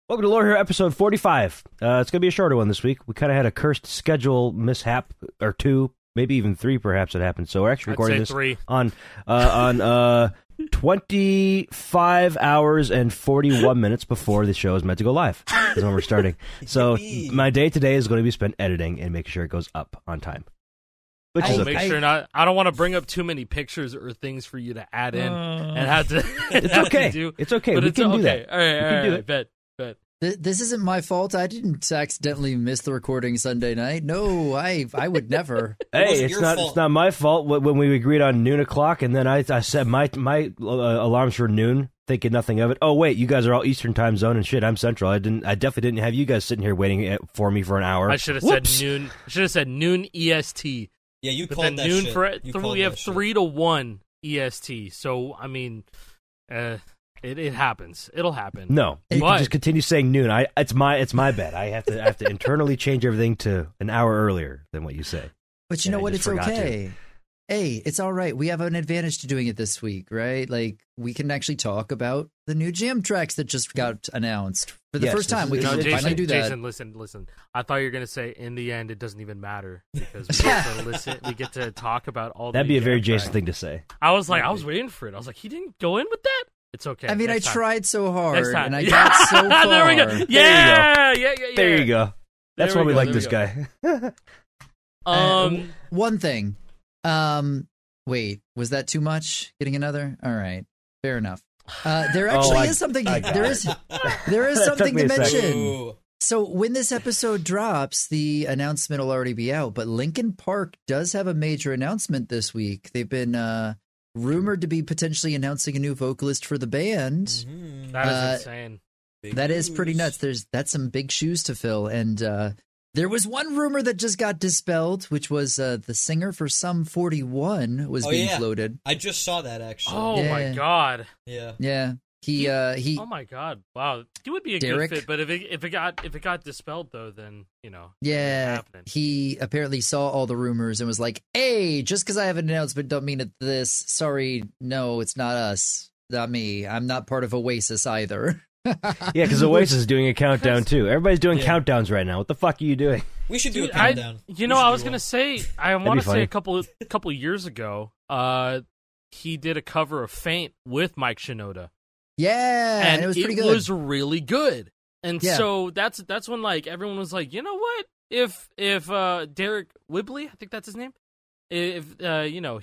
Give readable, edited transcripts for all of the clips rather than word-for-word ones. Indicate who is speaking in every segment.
Speaker 1: Welcome to Lore Hero episode 45. It's going to be a shorter one this week. We kind of had a cursed schedule mishap, or two, maybe even three perhaps that happened. So we're actually recording this
Speaker 2: three.
Speaker 1: on 25 hours and 41 minutes before the show is meant to go live. Is when we're starting. So my day today is going to be spent editing and making sure it goes up on time. Which is
Speaker 2: make sure not. I don't want to bring up too many pictures or things for you to add in and have to.
Speaker 1: It's okay. It's okay.
Speaker 2: But
Speaker 1: we can do that.
Speaker 2: All right,
Speaker 1: we can do it.
Speaker 2: Bet.
Speaker 3: This isn't my fault. I didn't accidentally miss the recording Sunday night. No, I would never.
Speaker 1: Hey, it's not my fault when we agreed on noon o'clock, and then I set my alarms for noon, thinking nothing of it. Oh wait, you guys are all Eastern time zone and shit. I'm Central. I definitely didn't have you guys sitting here waiting for me for an hour.
Speaker 2: I should have said noon. I should have said noon EST.
Speaker 4: Yeah, you
Speaker 2: but
Speaker 4: called
Speaker 2: then
Speaker 4: that
Speaker 2: noon
Speaker 4: shit.
Speaker 2: We have 3 to 1 EST. So I mean, it happens. It'll happen.
Speaker 1: No, you can just continue saying noon. It's my bad. I have to internally change everything to an hour earlier than what you say.
Speaker 3: But you know what? It's okay. Hey, it's all right. We have an advantage to doing it this week, right? Like, we can actually talk about the new jam tracks that just got announced for the first time. We can finally do that.
Speaker 2: Jason, listen. I thought you were going to say, in the end, it doesn't even matter because we get to talk about all.
Speaker 1: That'd be a very Jason thing to say.
Speaker 2: I was waiting for it. I was like, he didn't go in with that. It's okay.
Speaker 3: I mean, I tried so hard, and I
Speaker 2: got
Speaker 3: got so far.
Speaker 2: There we go. Yeah.
Speaker 1: There you go. That's why we like this guy.
Speaker 3: One thing. Wait, was that too much? Getting another? All right, fair enough. There actually is something. There is something to mention.
Speaker 4: Ooh.
Speaker 3: So when this episode drops, the announcement will already be out. But Linkin Park does have a major announcement this week. They've been rumored to be potentially announcing a new vocalist for the band.
Speaker 4: Mm-hmm.
Speaker 2: That is insane.
Speaker 3: That is pretty nuts. That's some big shoes to fill. And there was one rumor that just got dispelled, which was the singer for Sum 41 was being floated.
Speaker 4: I just saw that actually.
Speaker 2: Oh my god.
Speaker 3: Yeah. He
Speaker 2: oh my god! Wow, he would be a
Speaker 3: Derek,
Speaker 2: good fit. But if it got dispelled though, then
Speaker 3: yeah, he apparently saw all the rumors and was like, "Hey, just because I have an announcement, don't mean it's this. Sorry, no, it's not us, not me. I'm not part of Oasis either."
Speaker 1: Yeah, because Oasis is doing a countdown too. Everybody's doing countdowns right now. What the fuck are you doing?
Speaker 4: We should do a countdown.
Speaker 2: I was gonna say, I want to say a couple years ago, he did a cover of Faint with Mike Shinoda.
Speaker 3: Yeah, and it was pretty good.
Speaker 2: It was really good, and so that's when like everyone was like, you know what? If Derek Whibley, I think that's his name, if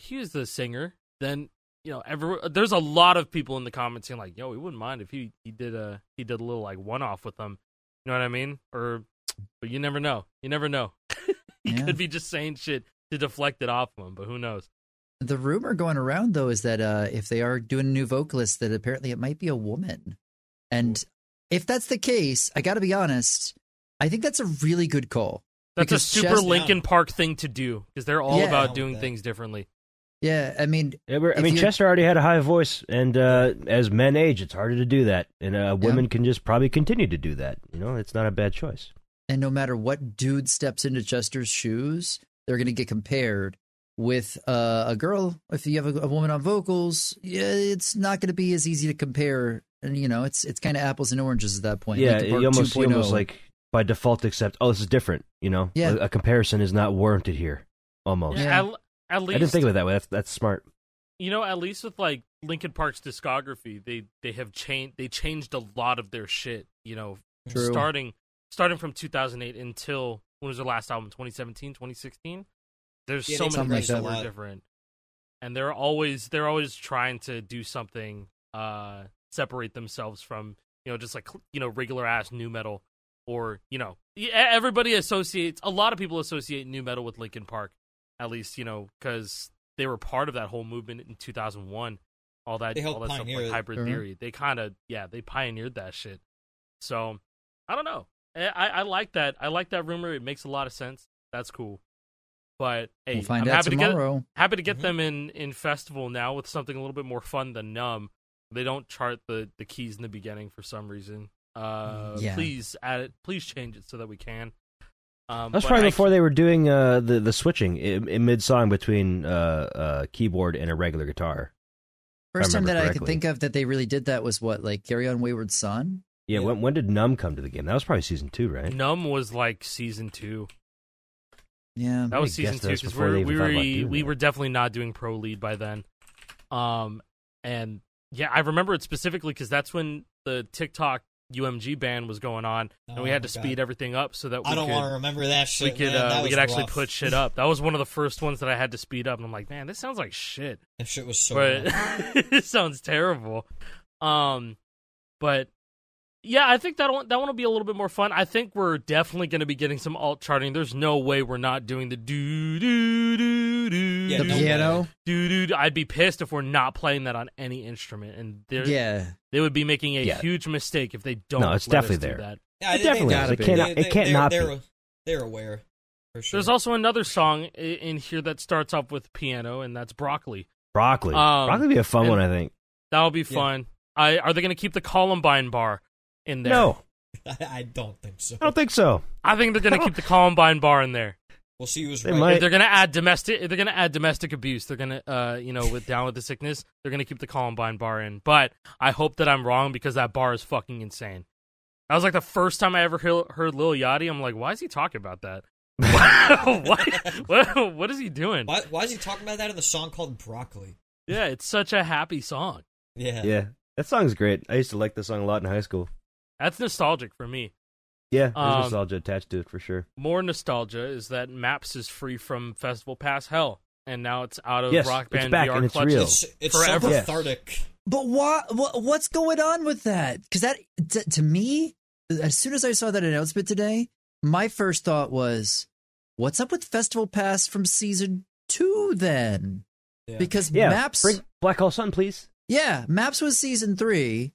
Speaker 2: he was the singer, then there's a lot of people in the comments saying like, yo, we wouldn't mind if he did a little like one off with them. You know what I mean? But you never know. He could be just saying shit to deflect it off of him, but who knows?
Speaker 3: The rumor going around, though, is that if they are doing a new vocalist, that apparently it might be a woman. And if that's the case, I got to be honest, I think that's a really good call.
Speaker 2: That's a super Linkin Park thing to do, because they're all about doing things differently.
Speaker 3: Yeah, I mean...
Speaker 1: Chester already had a high voice, and as men age, it's harder to do that. And women can just probably continue to do that. It's not a bad choice.
Speaker 3: And no matter what dude steps into Chester's shoes, they're going to get compared with a girl. If you have a woman on vocals, it's not going to be as easy to compare, and it's kind of apples and oranges at that point.
Speaker 1: Yeah, you almost like by default accept. Oh, this is different. A comparison is not warranted here. Almost.
Speaker 2: Yeah. At least
Speaker 1: I didn't think of it that way. That's smart.
Speaker 2: At least with like Linkin Park's discography, they changed a lot of their shit. Starting from 2008 until when was their last album? 2017, 2016. There's so many things that were different, and they're always trying to do something, separate themselves from just like regular ass nu metal, or everybody associates, a lot of people associate nu metal with Linkin Park, at least because they were part of that whole movement in 2001, all that stuff like Hybrid Theory. They kind of they pioneered that shit. So I don't know. I like that. I like that rumor. It makes a lot of sense. That's cool. But hey,
Speaker 3: we'll find
Speaker 2: I'm
Speaker 3: out tomorrow.
Speaker 2: Happy to get them in festival now with something a little bit more fun than Numb. They don't chart the keys in the beginning for some reason. Please add it. Please change it so that we can.
Speaker 1: That's probably before they were doing the switching in mid song between keyboard and a regular guitar.
Speaker 3: First time that I could think of that they really did that was what, like Carry On Wayward Son?
Speaker 1: Yeah, when did Numb come to the game? That was probably season 2, right?
Speaker 2: Numb was like season 2.
Speaker 3: Yeah,
Speaker 2: that was season 2 because we were definitely not doing Pro Lead by then. And yeah, I remember it specifically because that's when the TikTok UMG ban was going on, and we had to speed everything up so that
Speaker 4: I don't want to remember that shit. We could
Speaker 2: actually put shit up. That was one of the first ones that I had to speed up, and I'm like, man, this sounds like shit.
Speaker 4: That shit was so.
Speaker 2: But it sounds terrible. But yeah, I think that one will be a little bit more fun. I think we're definitely going to be getting some alt charting. There's no way we're not doing the do do do do
Speaker 3: the piano.
Speaker 2: Do. I'd be pissed if we're not playing that on any instrument, and they would be making a huge mistake if they don't.
Speaker 1: No, it's definitely there.
Speaker 2: That.
Speaker 4: Yeah,
Speaker 1: it definitely is. It can't not be.
Speaker 4: They're aware. For sure.
Speaker 2: There's also another song in here that starts off with piano, and that's Broccoli.
Speaker 1: Broccoli would be a fun one, I think.
Speaker 2: That'll be fun. Are they going to keep the Columbine bar in there?
Speaker 1: No.
Speaker 4: I don't think so.
Speaker 1: I don't think so.
Speaker 2: I think they're going to keep the Columbine bar in there.
Speaker 4: We'll see who's
Speaker 2: right. If they're going to add domestic abuse, they're going to with Down with the Sickness, they're going to keep the Columbine bar in. But I hope that I'm wrong because that bar is fucking insane. That was like the first time I ever heard Lil Yachty. I'm like, why is he talking about that? What is he doing?
Speaker 4: Why is he talking about that in the song called Broccoli?
Speaker 2: Yeah, it's such a happy song.
Speaker 1: Yeah. That song's great. I used to like this song a lot in high school.
Speaker 2: That's nostalgic for me.
Speaker 1: Yeah, there's nostalgia attached to it for sure.
Speaker 2: More nostalgia is that Maps is free from Festival Pass Hell, and now it's out of Rock Band
Speaker 1: it's back,
Speaker 2: VR
Speaker 1: and it's
Speaker 2: clutches.
Speaker 1: real.
Speaker 4: It's
Speaker 2: forever.
Speaker 4: so cathartic.
Speaker 3: But what's going on with that? Because to me, as soon as I saw that announcement today, my first thought was, what's up with Festival Pass from Season 2 then?
Speaker 4: Yeah.
Speaker 3: Because Maps...
Speaker 1: Bring Black Hole Sun, please.
Speaker 3: Yeah, Maps was Season 3,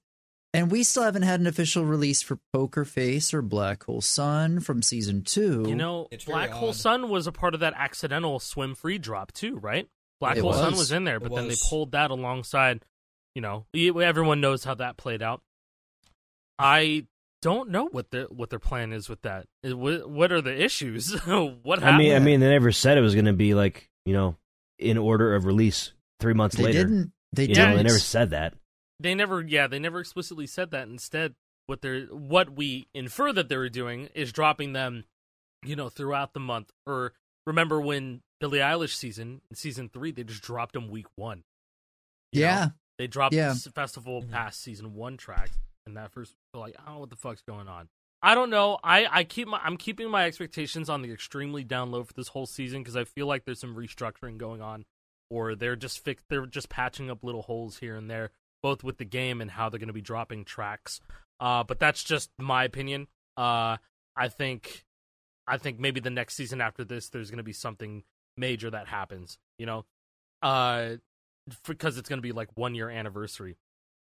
Speaker 3: and we still haven't had an official release for Poker Face or Black Hole Sun from Season 2.
Speaker 2: You know, Black Hole Sun was a part of that accidental Swim Free drop too, right? Black Hole Sun was in there, but then they pulled that alongside, everyone knows how that played out. I don't know what their plan is with that. What are the issues? What happened?
Speaker 1: I mean, they never said it was going to be like, in order of release 3 months later.
Speaker 3: They
Speaker 1: never said that.
Speaker 2: They never explicitly said that. Instead, what we infer that they were doing is dropping them, throughout the month. Or remember when Billie Eilish season 3, they just dropped them week 1. They dropped the Festival Pass season 1 track, and that first, like, I don't know what the fuck's going on. I don't know. I'm keeping my expectations on the extremely down low for this whole season because I feel like there's some restructuring going on. Or they're just patching up little holes here and there, both with the game and how they're going to be dropping tracks. But that's just my opinion. I think maybe the next season after this, there's going to be something major that happens. Because it's going to be like 1 year anniversary.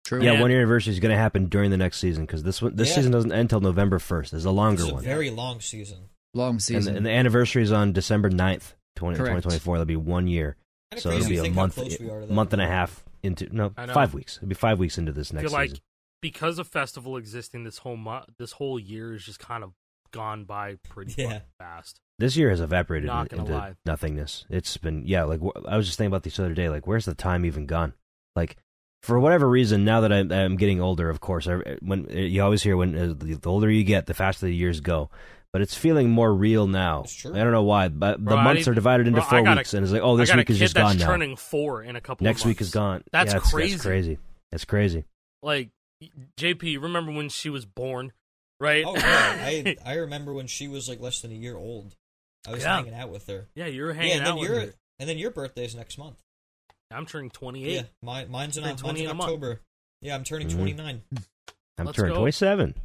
Speaker 3: True.
Speaker 1: Yeah, 1 year anniversary is going to happen during the next season because this season doesn't end until November 1st. It's a longer one.
Speaker 4: It's a very long season.
Speaker 1: And the anniversary is on December 9th, 2024. That'll be 1 year. So it'll be a month and a half into 5 weeks. It'll be 5 weeks into this next season.
Speaker 2: Because of Festival existing, this whole year is just kind of gone by pretty fast.
Speaker 1: This year has evaporated into nothingness. It's been I was just thinking about this the other day. Like, where's the time even gone? Like, for whatever reason, now that I'm getting older, of course, when you always hear the older you get, the faster the years go. But it's feeling more real now. I don't know why, but the months are divided into 4 weeks, and it's like, this week is just gone now.
Speaker 2: Turning 4 in a couple.
Speaker 1: Next
Speaker 2: of months.
Speaker 1: week is gone.
Speaker 2: That's crazy.
Speaker 1: That's crazy.
Speaker 2: Like, JP, remember when she was born, right?
Speaker 4: Oh yeah, I remember when she was like less than a year old. I was hanging out with her.
Speaker 2: Yeah, you were hanging out with her.
Speaker 4: And then your birthday's next month.
Speaker 2: I'm turning 28.
Speaker 4: Yeah, mine's in October. Yeah, I'm turning 29.
Speaker 1: I'm turning 27.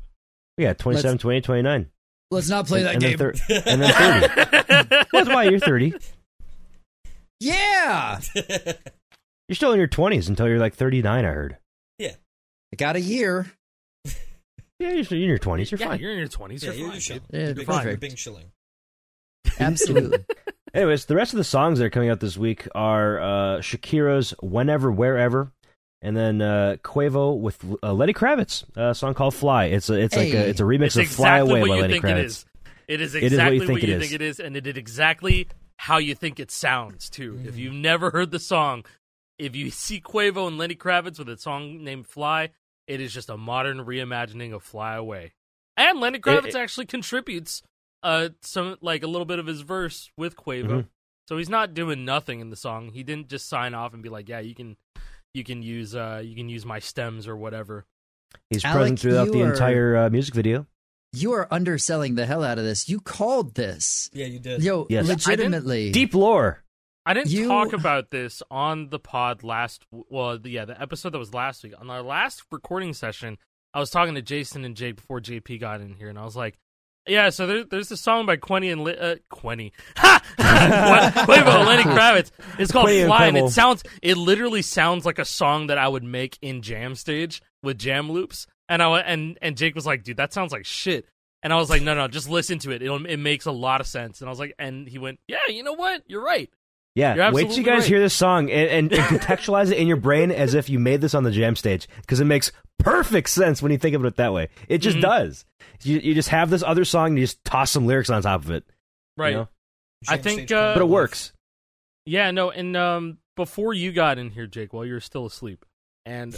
Speaker 1: Yeah, 27, 28, 29.
Speaker 3: Let's not play that game.
Speaker 1: And then 30. That's why you're 30.
Speaker 3: Yeah!
Speaker 1: You're still in your 20s until you're like 39, I heard.
Speaker 4: Yeah.
Speaker 3: I got a year.
Speaker 1: Yeah, you're in your 20s. You're fine.
Speaker 2: You're in your 20s.
Speaker 4: Yeah,
Speaker 2: you're fine.
Speaker 3: You're
Speaker 4: big,
Speaker 3: fine.
Speaker 4: You're big shilling.
Speaker 3: Absolutely.
Speaker 1: Anyways, the rest of the songs that are coming out this week are Shakira's Whenever, Wherever, and then Quavo with Lenny Kravitz, a song called Fly. It's a remix of Fly Away by Lenny Kravitz.
Speaker 2: It is exactly what you think it is, and it is exactly how you think it sounds, too. Mm-hmm. If you've never heard the song, if you see Quavo and Lenny Kravitz with a song named Fly, It is just a modern reimagining of Fly Away. And Lenny Kravitz actually contributes some like a little bit of his verse with Quavo. Mm-hmm. So he's not doing nothing in the song. He didn't just sign off and be like, "Yeah, you can use my stems or whatever."
Speaker 1: He's present throughout the entire music video.
Speaker 3: You are underselling the hell out of this. You called this.
Speaker 4: Yeah, you did.
Speaker 3: Yo, yes. Legitimately.
Speaker 1: Deep lore.
Speaker 2: I didn't talk about this on the pod the episode that was last week. On our last recording session, I was talking to Jason and Jake before JP got in here, and I was like, yeah, so there's a song by Quenny and Quenny. Ha! Quavo, Lenny Kravitz. It's called
Speaker 1: Quenny
Speaker 2: Fly, and it literally sounds like a song that I would make in Jam Stage with jam loops. And Jake was like, dude, that sounds like shit. And I was like, no, just listen to it. It makes a lot of sense. And I was like, and he went, yeah, you know what? You're right.
Speaker 1: Yeah, wait till you guys hear this song and contextualize it in your brain as if you made this on the jam stage, because it makes perfect sense when you think of it that way. It just does. You just have this other song and you just toss some lyrics on top of it.
Speaker 2: Right.
Speaker 1: You know?
Speaker 2: I think...
Speaker 1: but it works.
Speaker 2: Yeah, no, and before you got in here, Jake, while you were still asleep, and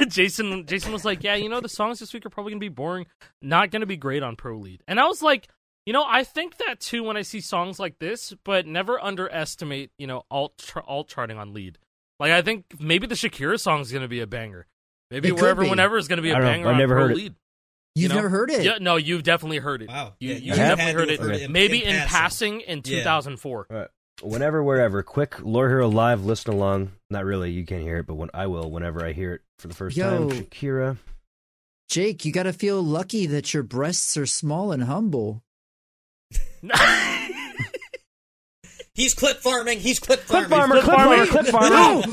Speaker 2: Jason was like, yeah, the songs this week are probably going to be boring, not going to be great on Pro Lead. And I was like, I think that too when I see songs like this, but never underestimate, alt charting on lead. Like, I think maybe the Shakira song is going to be a banger. Maybe Wherever Whenever is going to be a banger on Pro Lead.
Speaker 3: You've never heard it?
Speaker 2: Yeah, no, you've definitely heard it.
Speaker 4: Wow.
Speaker 2: You've definitely heard it. Maybe in passing in 2004.
Speaker 1: All right. Whenever, wherever. Quick, Lore Hero Live, listen along. Not really, you can't hear it, but I will whenever I hear it for the first time. Shakira.
Speaker 3: Jake, you got to feel lucky that your breasts are small and humble.
Speaker 4: He's clip farming.
Speaker 1: Clip farmer.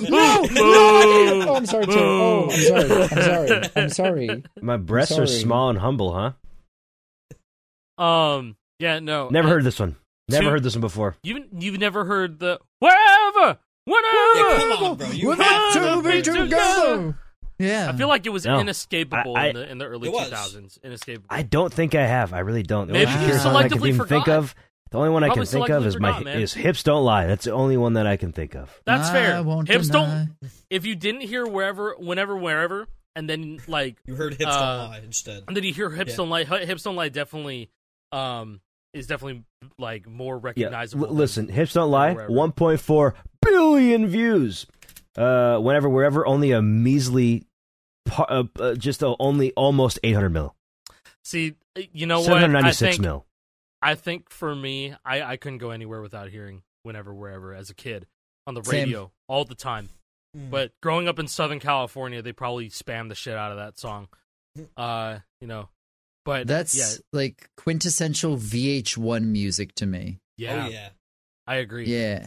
Speaker 3: No. Oh, I'm sorry, Joe. I'm sorry.
Speaker 1: My breasts are small and humble, huh?
Speaker 2: Yeah, no.
Speaker 1: Never heard this one. Never heard this one before.
Speaker 2: You've never heard the wherever, whenever.
Speaker 4: Yeah, come on, bro. You have to be
Speaker 3: together. Yeah,
Speaker 2: I feel like it was inescapable in the early 2000s. Inescapable.
Speaker 1: I don't think I have. I really don't. The
Speaker 2: Maybe you selectively forgot.
Speaker 1: The only one I can think of is Hips Don't Lie. That's the only one that I can think of.
Speaker 2: That's fair. Hips Don't. If you didn't hear wherever, whenever, wherever, and then like
Speaker 4: you heard Hips Don't Lie instead,
Speaker 2: and then you hear Hips Don't Lie. Hips Don't Lie definitely is definitely like more recognizable.
Speaker 1: Yeah, listen, Hips Don't Lie. 1.4 billion views. Whenever, wherever, only a measly, only almost 800 mil.
Speaker 2: See, you know what?
Speaker 1: 796 mil.
Speaker 2: I think for me, I couldn't go anywhere without hearing Whenever, Wherever as a kid on the radio all the time. But growing up in Southern California, they probably spammed the shit out of that song. But
Speaker 3: that's like quintessential VH1 music to me.
Speaker 2: Yeah.
Speaker 4: Oh, yeah.
Speaker 2: I agree.
Speaker 3: Yeah.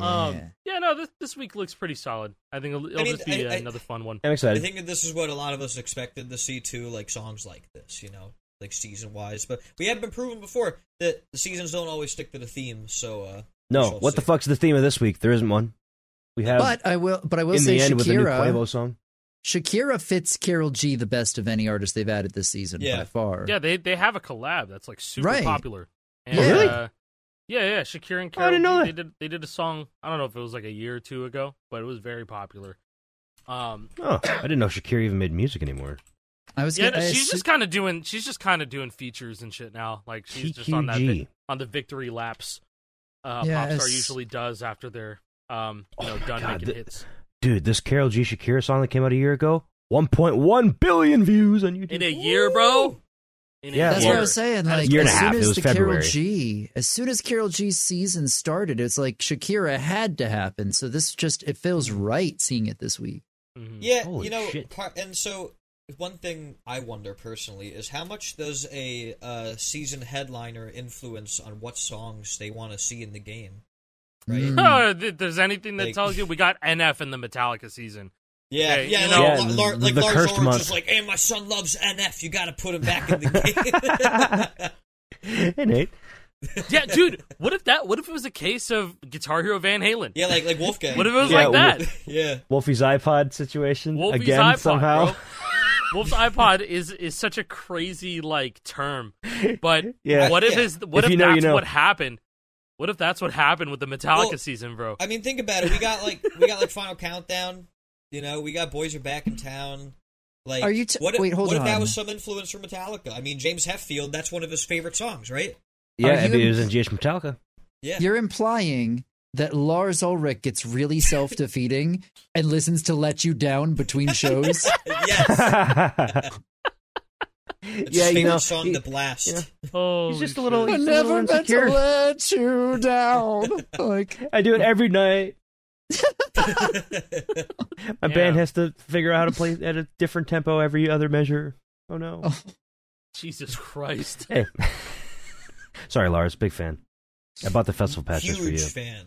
Speaker 2: No, this week looks pretty solid. I think it'll just be another fun one.
Speaker 1: I'm excited.
Speaker 4: I think this is what a lot of us expected to see too, like songs like this, like season-wise. But we have been proven before that the seasons don't always stick to the theme, so...
Speaker 1: no, what the fuck's the theme of this week? There isn't one. We have...
Speaker 3: But I will
Speaker 1: in
Speaker 3: say
Speaker 1: the end
Speaker 3: Shakira,
Speaker 1: with a new Quavo song.
Speaker 3: Shakira fits Karol G the best of any artist they've added this season by far.
Speaker 2: Yeah, they have a collab that's like super popular. And,
Speaker 1: really?
Speaker 2: Yeah, Shakira and Karol
Speaker 1: I didn't know
Speaker 2: G,
Speaker 1: that.
Speaker 2: they did a song, I don't know if it was like a year or two ago, but it was very popular.
Speaker 1: I didn't know Shakira even made music anymore.
Speaker 2: She's just kind of doing features and shit now. Like she's just on the victory laps. Popstar usually does after they're done making hits.
Speaker 1: Dude, this Karol G Shakira song that came out a year ago, 1.1 billion views on YouTube.
Speaker 2: In a year, bro.
Speaker 3: That's what I was saying. Like,
Speaker 1: year and a half. It was February.
Speaker 3: As soon as Karol G's season started, it's like Shakira had to happen. So this it feels right seeing it this week.
Speaker 4: Mm-hmm. Yeah,
Speaker 1: Holy shit.
Speaker 4: And so one thing I wonder personally is how much does a season headliner influence on what songs they want to see in the game? Right?
Speaker 2: If there's anything that tells you, we got NF in the Metallica season.
Speaker 4: Yeah,
Speaker 1: the
Speaker 4: Lars
Speaker 1: cursed
Speaker 4: Ulrich
Speaker 1: month.
Speaker 4: is like, hey, my son loves NF. You got to put him back in the
Speaker 1: game. Hey, Nate.
Speaker 2: Yeah, dude. What if it was a case of Guitar Hero Van Halen?
Speaker 4: Yeah, like Wolfgang.
Speaker 2: What if it was like that?
Speaker 1: Wolfie's iPod situation
Speaker 2: Wolfie's
Speaker 1: again
Speaker 2: iPod,
Speaker 1: somehow.
Speaker 2: Bro. Wolf's iPod is such a crazy like term, but what if what happened? What if that's what happened with the Metallica season, bro?
Speaker 4: I mean, think about it. We got like Final Countdown, You know, we got Boys Are Back in Town. Like,
Speaker 3: Are you
Speaker 4: what if,
Speaker 3: wait, hold
Speaker 4: what if that
Speaker 3: on.
Speaker 4: was some influence from Metallica? I mean, James Hetfield, that's one of his favorite songs, right?
Speaker 1: Yeah,
Speaker 3: you-
Speaker 1: it was in GH Metallica.
Speaker 4: Yeah.
Speaker 3: You're implying that Lars Ulrich gets really self-defeating and listens to Let You Down between shows?
Speaker 4: Yes. It's
Speaker 1: Yeah,
Speaker 4: his
Speaker 1: you
Speaker 4: favorite
Speaker 1: know,
Speaker 4: song to blast.
Speaker 1: yeah.
Speaker 2: Oh,
Speaker 1: He's just a little.
Speaker 3: I
Speaker 1: He's a
Speaker 3: never
Speaker 1: little
Speaker 3: meant to
Speaker 1: insecure.
Speaker 3: let you down. Like,
Speaker 1: I do it every night. My
Speaker 2: Yeah.
Speaker 1: band has to figure out how to play at a different tempo every other measure. Oh no!
Speaker 3: Oh.
Speaker 2: Jesus Christ.
Speaker 1: Hey, sorry, Lars. Big fan. I bought the festival pass just for you.
Speaker 4: Huge fan.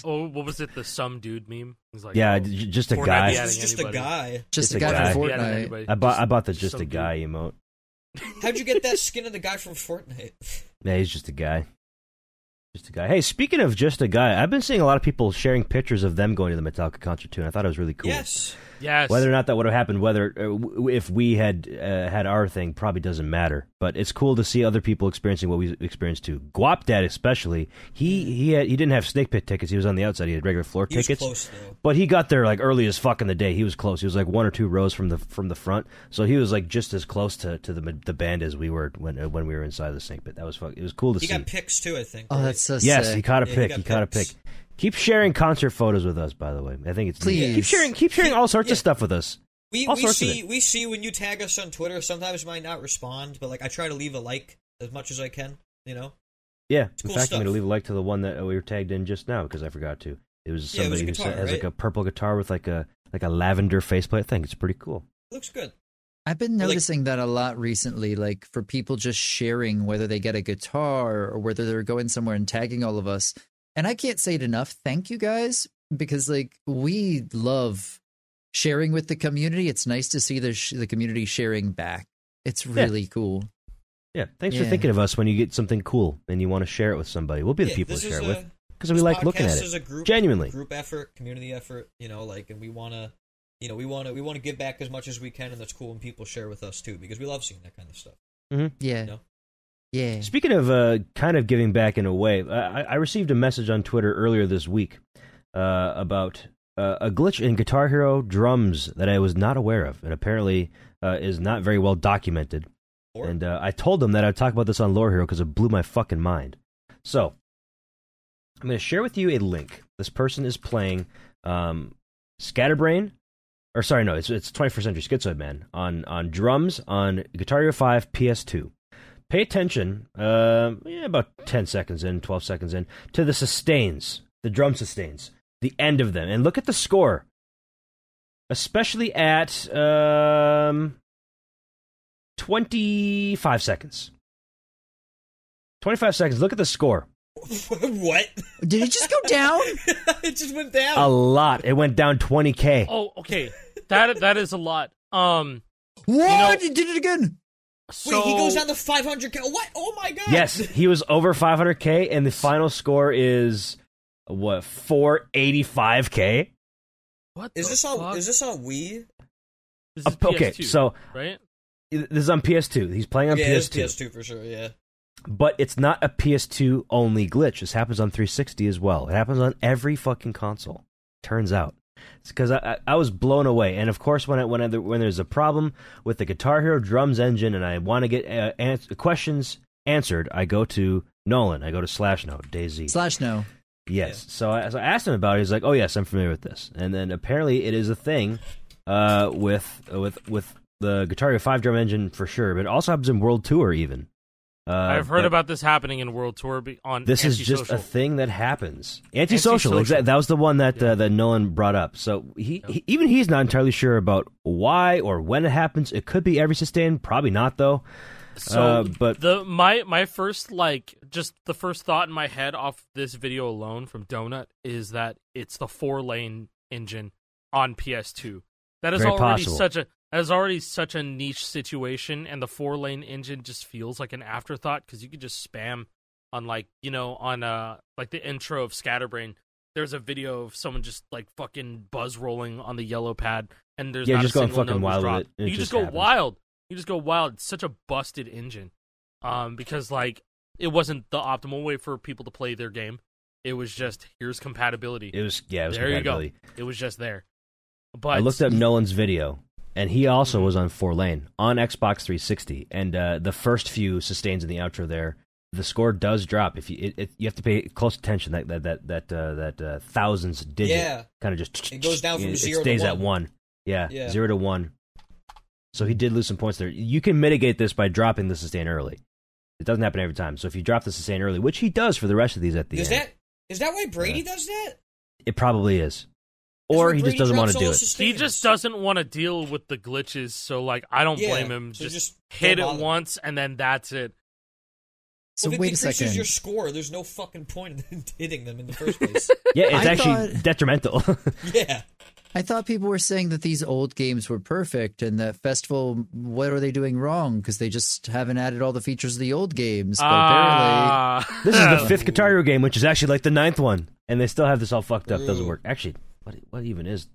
Speaker 2: Oh, what was it? The some dude meme? He's like,
Speaker 1: Yeah,
Speaker 2: oh,
Speaker 1: just a
Speaker 2: Fortnite
Speaker 1: guy.
Speaker 2: be adding
Speaker 4: It's just
Speaker 2: anybody.
Speaker 4: a guy.
Speaker 3: just
Speaker 1: It's
Speaker 3: a
Speaker 1: a
Speaker 3: guy
Speaker 1: guy.
Speaker 3: from
Speaker 2: Be adding
Speaker 3: Fortnite.
Speaker 2: anybody.
Speaker 1: I bought the
Speaker 2: Just
Speaker 1: just a
Speaker 2: some
Speaker 1: guy emote.
Speaker 4: How'd you get that skin of the guy from Fortnite?
Speaker 1: Yeah, he's just a guy. Just a guy. Hey, speaking of just a guy, I've been seeing a lot of people sharing pictures of them going to the Metallica concert too, and I thought it was really cool.
Speaker 4: Yes.
Speaker 2: Yes.
Speaker 1: Whether or not that would have happened, if we had had our thing, probably doesn't matter. But it's cool to see other people experiencing what we experienced too. Guap Dad especially, he didn't have snake pit tickets. He was on the outside. He had regular floor
Speaker 4: He was
Speaker 1: tickets.
Speaker 4: close, though.
Speaker 1: But he got there like early as fuck in the day. He was close. He was like 1 or 2 rows from the front. So he was like just as close to the band as we were when we were inside the snake pit. That was It was cool to
Speaker 4: He
Speaker 1: see.
Speaker 4: got pics, too, I think.
Speaker 3: Oh,
Speaker 4: right?
Speaker 3: that's so
Speaker 1: Yes,
Speaker 3: sick.
Speaker 1: he caught a
Speaker 4: Yeah,
Speaker 1: pic.
Speaker 4: he
Speaker 1: He
Speaker 4: got
Speaker 1: caught a
Speaker 4: pics.
Speaker 1: pic. Keep sharing concert photos with us, by the way. I think it's neat.
Speaker 3: Please.
Speaker 1: Keep sharing all sorts
Speaker 4: Yeah.
Speaker 1: of stuff with us.
Speaker 4: We
Speaker 1: all sorts of
Speaker 4: we see when you tag us on Twitter. Sometimes we might not respond, but like I try to leave a like as much as I can. You know.
Speaker 1: Yeah, in
Speaker 4: cool
Speaker 1: fact, I'm
Speaker 4: stuff.
Speaker 1: going to leave a like to the one that we were tagged in just now because I forgot to. It was
Speaker 4: Yeah, it was
Speaker 1: somebody
Speaker 4: a
Speaker 1: who
Speaker 4: guitar,
Speaker 1: has like
Speaker 4: right?
Speaker 1: a purple guitar with like a lavender faceplate. I think it's pretty cool.
Speaker 4: Looks good.
Speaker 3: I've been
Speaker 4: Like-
Speaker 3: noticing that a lot recently, like for people just sharing whether they get a guitar or whether they're going somewhere and tagging all of us. And I can't say it enough. Thank you guys, because like we love sharing with the community. It's nice to see the community sharing back. It's really cool.
Speaker 1: Yeah, thanks for
Speaker 3: Yeah.
Speaker 1: thinking of us when you get something cool and you want to share it with somebody. We'll be the
Speaker 4: Yeah,
Speaker 1: people to
Speaker 4: this
Speaker 1: share it
Speaker 4: is
Speaker 1: with
Speaker 4: a-
Speaker 1: because we
Speaker 4: This
Speaker 1: like looking
Speaker 4: podcast
Speaker 1: at
Speaker 4: is
Speaker 1: it.
Speaker 4: a group,
Speaker 1: Genuinely.
Speaker 4: group effort, community effort. You know, like, and we want to give back as much as we can, and that's cool when people share with us too, because we love seeing that kind of stuff.
Speaker 3: Yeah.
Speaker 4: No.
Speaker 3: Yeah.
Speaker 1: Speaking of kind of giving back in a way, I received a message on Twitter earlier this week about a glitch in Guitar Hero drums that I was not aware of, and apparently is not very well documented.
Speaker 4: Or
Speaker 1: And I told them that I'd talk about this on Lore Hero because it blew my fucking mind. So, I'm going to share with you a link. This person is playing Scatterbrain, or sorry, no, it's 21st Century Schizoid Man on drums on Guitar Hero 5 PS2. Pay attention, about 10 seconds in, 12 seconds in, to the sustains, the drum sustains, the end of them, and look at the score, especially at 25 seconds. 25 seconds, look at the score.
Speaker 4: what?
Speaker 3: Did it just go down?
Speaker 4: It just went down.
Speaker 1: A lot. It went down 20K.
Speaker 2: Oh, okay. That is a lot.
Speaker 3: What? You did it again.
Speaker 2: So,
Speaker 4: Wait, he goes down to 500K. What? Oh my god.
Speaker 1: Yes, he was over 500K, and the final score is, 485K?
Speaker 2: What
Speaker 4: Is
Speaker 2: the
Speaker 4: this
Speaker 2: fuck?
Speaker 4: on? Is this on Wii?
Speaker 2: This is
Speaker 1: Okay,
Speaker 2: PS2,
Speaker 1: so
Speaker 2: right?
Speaker 1: this is on PS2. He's playing on
Speaker 4: Yeah, it's
Speaker 1: PS2.
Speaker 4: PS2 for sure. Yeah.
Speaker 1: But it's not a PS2 only glitch. This happens on 360 as well. It happens on every fucking console. Turns out, it's because I was blown away. And of course, when there's a problem with the Guitar Hero drums engine, and I want to get questions answered, I go to Nolan. I go to /no DayZ.
Speaker 3: /no.
Speaker 1: Yes. So I asked him about it. He's like, "Oh yes, I'm familiar with this." And then apparently it is a thing with the Guitar Hero 5 drum engine for sure, but it also happens in World Tour even.
Speaker 2: I've heard
Speaker 1: but
Speaker 2: about this happening in World Tour on
Speaker 1: this is just a
Speaker 2: Antisocial.
Speaker 1: thing that happens. Antisocial.
Speaker 2: Antisocial.
Speaker 1: That was the one that that Nolan brought up. So even he's not entirely sure about why or when it happens. It could be every sustain, probably not though.
Speaker 2: So,
Speaker 1: but
Speaker 2: my first just the first thought in my head off this video alone from Donut is that it's the 4-lane engine on PS2. That is
Speaker 1: Very
Speaker 2: already
Speaker 1: possible.
Speaker 2: such a niche situation, and the 4-lane engine just feels like an afterthought because you could just spam on like the intro of Scatterbrain. There's a video of someone just like fucking buzz rolling on the yellow pad, and there's not
Speaker 1: just
Speaker 2: a
Speaker 1: going
Speaker 2: single
Speaker 1: fucking
Speaker 2: note was
Speaker 1: wild with
Speaker 2: dropped.
Speaker 1: it. It
Speaker 2: You
Speaker 1: just
Speaker 2: just go
Speaker 1: happens.
Speaker 2: wild. You just go wild. It's such a busted engine. Because like it wasn't the optimal way for people to play their game. It was just here's compatibility.
Speaker 1: it was
Speaker 2: there you go.
Speaker 1: compatibility.
Speaker 2: It was just there. But
Speaker 1: I looked up Nolan's video, and he also was on 4-lane on Xbox 360, and the first few sustains in the outro there, the score does drop. If you have to pay close attention. That thousands digit kind of just
Speaker 4: it goes down from 0 to 1.
Speaker 1: It stays at 1. Yeah, 0 to 1. So he did lose some points there. You can mitigate this by dropping the sustain early. It doesn't happen every time. So if you drop the sustain early, which he does for the rest of these at the end.
Speaker 4: Is that why Brady does that?
Speaker 1: It probably is. Or he just doesn't want to do it.
Speaker 2: He just doesn't want to deal with the glitches, so like I don't blame him. So just hit it once and then that's it.
Speaker 3: So
Speaker 4: well,
Speaker 3: wait a second.
Speaker 4: If it decreases your score, there's no fucking point in hitting them in the first place.
Speaker 1: Yeah, it's actually detrimental.
Speaker 4: Yeah.
Speaker 3: I thought people were saying that these old games were perfect and that Festival, what are they doing wrong? Because they just haven't added all the features of the old games. But apparently...
Speaker 1: This is the 5th Guitar Hero game, which is actually like the 9th one. And they still have this all fucked up. Doesn't work. Actually, what even is...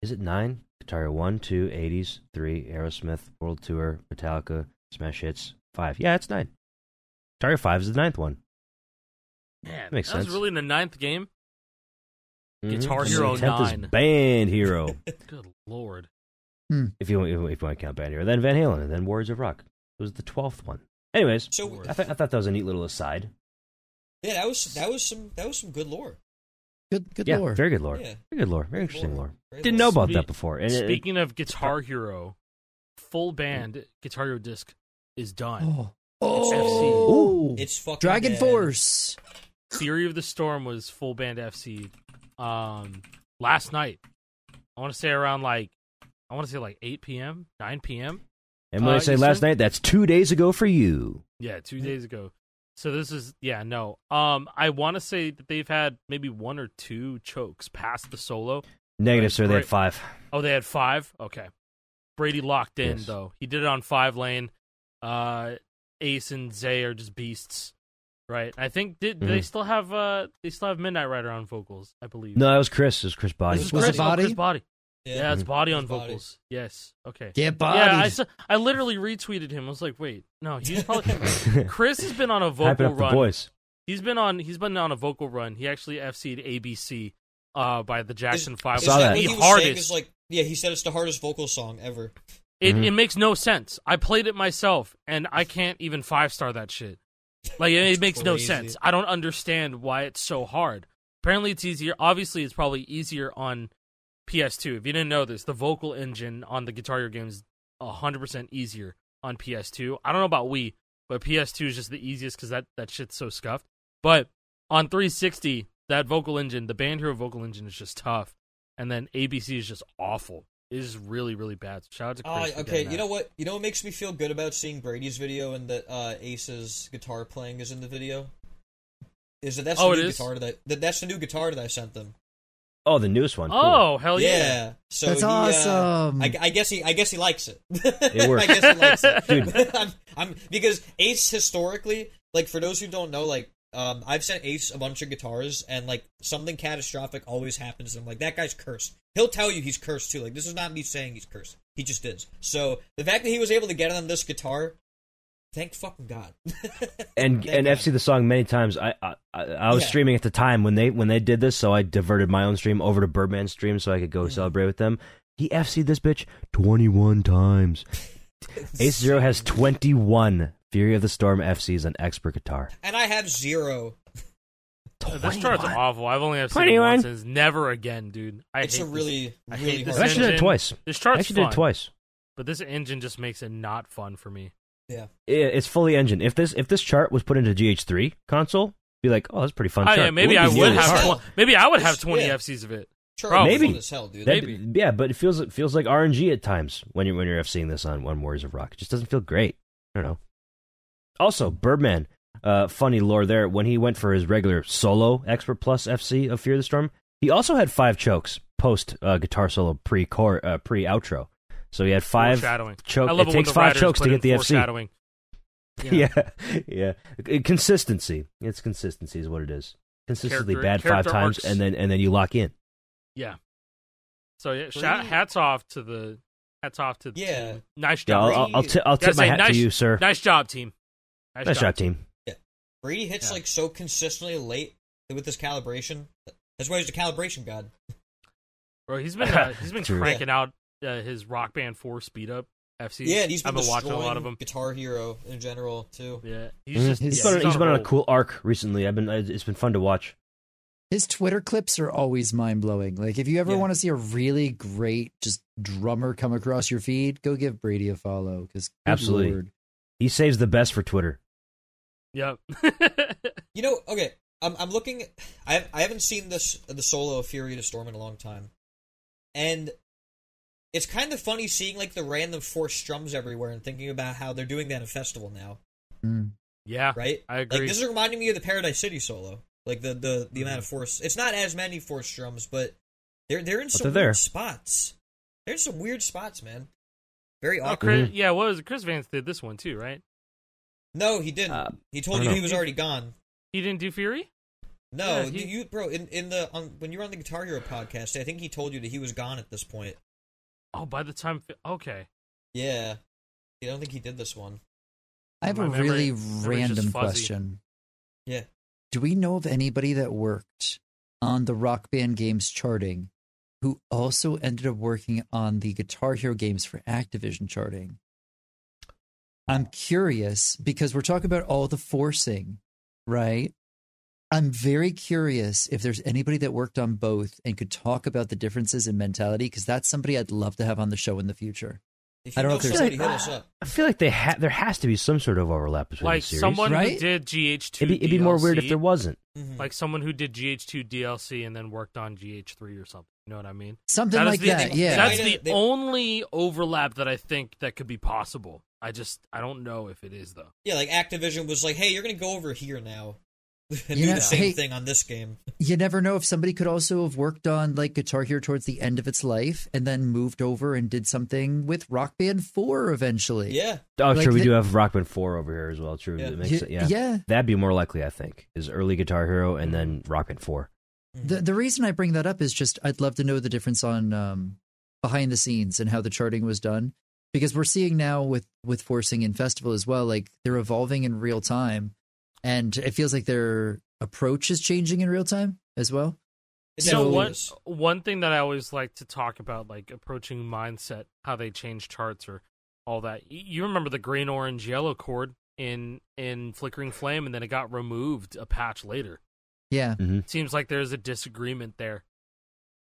Speaker 1: Is it 9? Guitar Hero 1, 2, 80s, 3, Aerosmith, World Tour, Metallica, Smash Hits, 5. Yeah, it's 9. Guitar Hero 5 is the 9th one.
Speaker 2: Man,
Speaker 1: makes sense.
Speaker 2: That was really the 9th game?
Speaker 1: Mm-hmm.
Speaker 2: Guitar Hero 9.
Speaker 1: Is Band Hero.
Speaker 2: Good lord.
Speaker 1: If you want to count Band Hero. Then Van Halen, and then Warriors of Rock. It was the 12th one. Anyways,
Speaker 4: so
Speaker 1: I thought that was a neat little aside.
Speaker 4: Yeah, that was some good lore.
Speaker 3: Good
Speaker 1: yeah,
Speaker 3: lore.
Speaker 1: Very good lore.
Speaker 4: Yeah.
Speaker 1: Very good lore. Very interesting lore.
Speaker 4: Very
Speaker 1: Didn't know about that before. And
Speaker 2: speaking of Guitar Hero, full band Guitar Hero disc is done.
Speaker 3: Oh,
Speaker 4: it's fucking
Speaker 3: Dragon
Speaker 4: bad.
Speaker 3: Force.
Speaker 2: Theory of the Storm was full band FC last night. I want to say around like 8 p.m., 9 p.m.
Speaker 1: And when I say last night, that's 2 days ago for you.
Speaker 2: Yeah, 2 days ago. So this is I want to say that they've had maybe 1 or 2 chokes past the solo.
Speaker 1: Negative, sir. They had 5.
Speaker 2: Oh, they had 5? Okay. Brady locked in,
Speaker 1: Yes.
Speaker 2: though. He did it on 5-lane. Ace and Zay are just beasts, right? I think they still have Midnight Rider on vocals, I believe.
Speaker 1: No, that was Chris. It was Chris Body.
Speaker 3: Was it Body?
Speaker 2: Chris Body. Yeah, it's Body on
Speaker 4: Body.
Speaker 2: vocals. Yes. Okay.
Speaker 3: Get Body.
Speaker 2: Yeah, I literally retweeted him. I was like, wait, no, he's probably Chris has been on a vocal
Speaker 1: Hyping up
Speaker 2: run.
Speaker 1: the boys.
Speaker 2: He's been on a vocal run. He actually FC'd ABC by the Jackson 5.
Speaker 1: Saw that.
Speaker 4: What he
Speaker 2: The
Speaker 4: was
Speaker 2: hardest.
Speaker 4: saying is like, yeah, he said it's the hardest vocal song ever.
Speaker 2: It makes no sense. I played it myself, and I can't even 5-star that shit. Like, it makes no sense. I don't understand why it's so hard. Apparently, it's easier. Obviously, it's probably easier on PS2. If you didn't know this, the vocal engine on the Guitar Hero game is 100% easier on PS2. I don't know about Wii, but PS2 is just the easiest because that shit's so scuffed. But on 360, that vocal engine, the Band Hero vocal engine is just tough. And then ABC is just awful. It is really, really bad. So shout out to Chris.
Speaker 4: Okay, you know what? You know what makes me feel good about seeing Brady's video and that Ace's guitar playing is in the video? Is that that's the new guitar that's the new guitar that I sent them.
Speaker 1: Oh, the newest one. Cool.
Speaker 2: Oh, hell yeah!
Speaker 4: Yeah, so
Speaker 3: That's awesome.
Speaker 4: I guess he likes it.
Speaker 1: It works.
Speaker 4: I guess he likes it,
Speaker 1: Dude.
Speaker 4: I'm because Ace historically, like for those who don't know, like I've sent Ace a bunch of guitars, and like something catastrophic always happens. And I'm like, that guy's cursed. He'll tell you he's cursed too. Like this is not me saying he's cursed. He just is. So the fact that he was able to get on this guitar, thank fucking God.
Speaker 1: and FC the song many times. I was streaming at the time when they did this, so I diverted my own stream over to Birdman's stream so I could go celebrate with them. He FC'd this bitch 21 times. Ace Zero has 21 Fury of the Storm FCs on expert guitar.
Speaker 4: And I have 0.
Speaker 2: This chart's awful. I've only FC'd it once. It's never again, dude.
Speaker 4: It's a really
Speaker 2: hate
Speaker 4: really
Speaker 2: this
Speaker 1: I
Speaker 4: hard.
Speaker 1: actually did it twice.
Speaker 2: This chart's
Speaker 1: I actually did it twice.
Speaker 2: But this engine just makes it not fun for me.
Speaker 4: Yeah.
Speaker 1: It's fully engine. If this chart was put into GH3 console, be like, oh, that's a pretty fun chart.
Speaker 2: Yeah, maybe I would have. Maybe I would have 20 FCs of it.
Speaker 4: Maybe as hell, dude.
Speaker 1: Yeah, but it feels like RNG at times when you're FCing this on Warriors of Rock. It just doesn't feel great. I don't know. Also, Birdman, funny lore there. When he went for his regular solo Expert Plus FC of Fear the Storm, he also had 5 chokes post guitar solo pre outro. So he had 5 chokes. It takes 5 chokes to get the FC. Yeah. Consistency. It's consistency is what it is. Consistently bad 5 times, and then you lock in.
Speaker 2: Yeah. So hats off to the team. Nice
Speaker 1: job. Yeah, I'll tip my hat to you, sir.
Speaker 2: Nice job, team.
Speaker 1: Nice job, team.
Speaker 4: Yeah. Brady hits like so consistently late with this calibration. That's why he's a calibration god.
Speaker 2: Bro, he's been cranking out his Rock Band 4 speed up FC.
Speaker 4: Yeah, and he's been
Speaker 2: watching a lot of them.
Speaker 4: Guitar Hero in general too.
Speaker 2: Yeah,
Speaker 1: he's been on a cool arc recently. It's been fun to watch.
Speaker 3: His Twitter clips are always mind blowing. Like if you ever want to see a really great just drummer come across your feed, go give Brady a follow because
Speaker 1: absolutely,
Speaker 3: Lord.
Speaker 1: He saves the best for Twitter.
Speaker 2: Yep.
Speaker 4: Okay. I'm looking. I haven't seen the solo of Fury to Storm in a long time, and it's kind of funny seeing like the random forced strums everywhere and thinking about how they're doing that at festival now.
Speaker 2: Yeah,
Speaker 4: right.
Speaker 2: I agree.
Speaker 4: Like this is reminding me of the Paradise City solo. Like the amount of force. It's not as many forced strums, but they're in some weird spots. They're in some weird spots, man. Very awkward.
Speaker 2: Yeah, what was it? Chris Vance did this one too, right?
Speaker 4: No, he didn't. He told you he was already gone.
Speaker 2: He didn't do Fury?
Speaker 4: No, you bro. When you were on the Guitar Hero podcast, I think he told you that he was gone at this point.
Speaker 2: Oh, by the time. Okay.
Speaker 4: Yeah, I don't think he did this one.
Speaker 3: I have a really random question.
Speaker 4: Yeah.
Speaker 3: Do we know of anybody that worked on the Rock Band games charting who also ended up working on the Guitar Hero games for Activision charting? I'm curious because we're talking about all the forcing, right? I'm very curious if there's anybody that worked on both and could talk about the differences in mentality because that's somebody I'd love to have on the show in the future.
Speaker 4: I don't know if there's somebody hit us up.
Speaker 1: I feel like there has to be some sort of overlap between the series.
Speaker 2: Someone
Speaker 3: right?
Speaker 2: who did GH2
Speaker 1: it'd be more weird if there wasn't.
Speaker 2: Mm-hmm. Like someone who did GH2 DLC and then worked on GH3 or something. You know what I mean?
Speaker 3: Something like that, yeah.
Speaker 2: That's the only overlap that I think that could be possible. I don't know if it is, though.
Speaker 4: Yeah, like Activision was like, hey, you're going to go over here now and do the same thing on this game.
Speaker 3: You never know if somebody could also have worked on like Guitar Hero towards the end of its life and then moved over and did something with Rock Band 4 eventually.
Speaker 4: Yeah.
Speaker 1: Oh, like true. We do have Rock Band 4 over here as well. True.
Speaker 4: Yeah.
Speaker 1: It makes
Speaker 3: yeah.
Speaker 1: That'd be more likely, I think, is early Guitar Hero and then Rock Band 4.
Speaker 3: The reason I bring that up is just I'd love to know the difference on behind the scenes and how the charting was done. Because we're seeing now with forcing in festival as well, like they're evolving in real time. And it feels like their approach is changing in real time as well.
Speaker 2: So one thing that I always like to talk about, like approaching mindset, how they change charts or all that. You remember the green, orange, yellow chord in Flickering Flame, and then it got removed a patch later.
Speaker 3: Yeah.
Speaker 1: Mm-hmm.
Speaker 2: Seems like there's a disagreement there.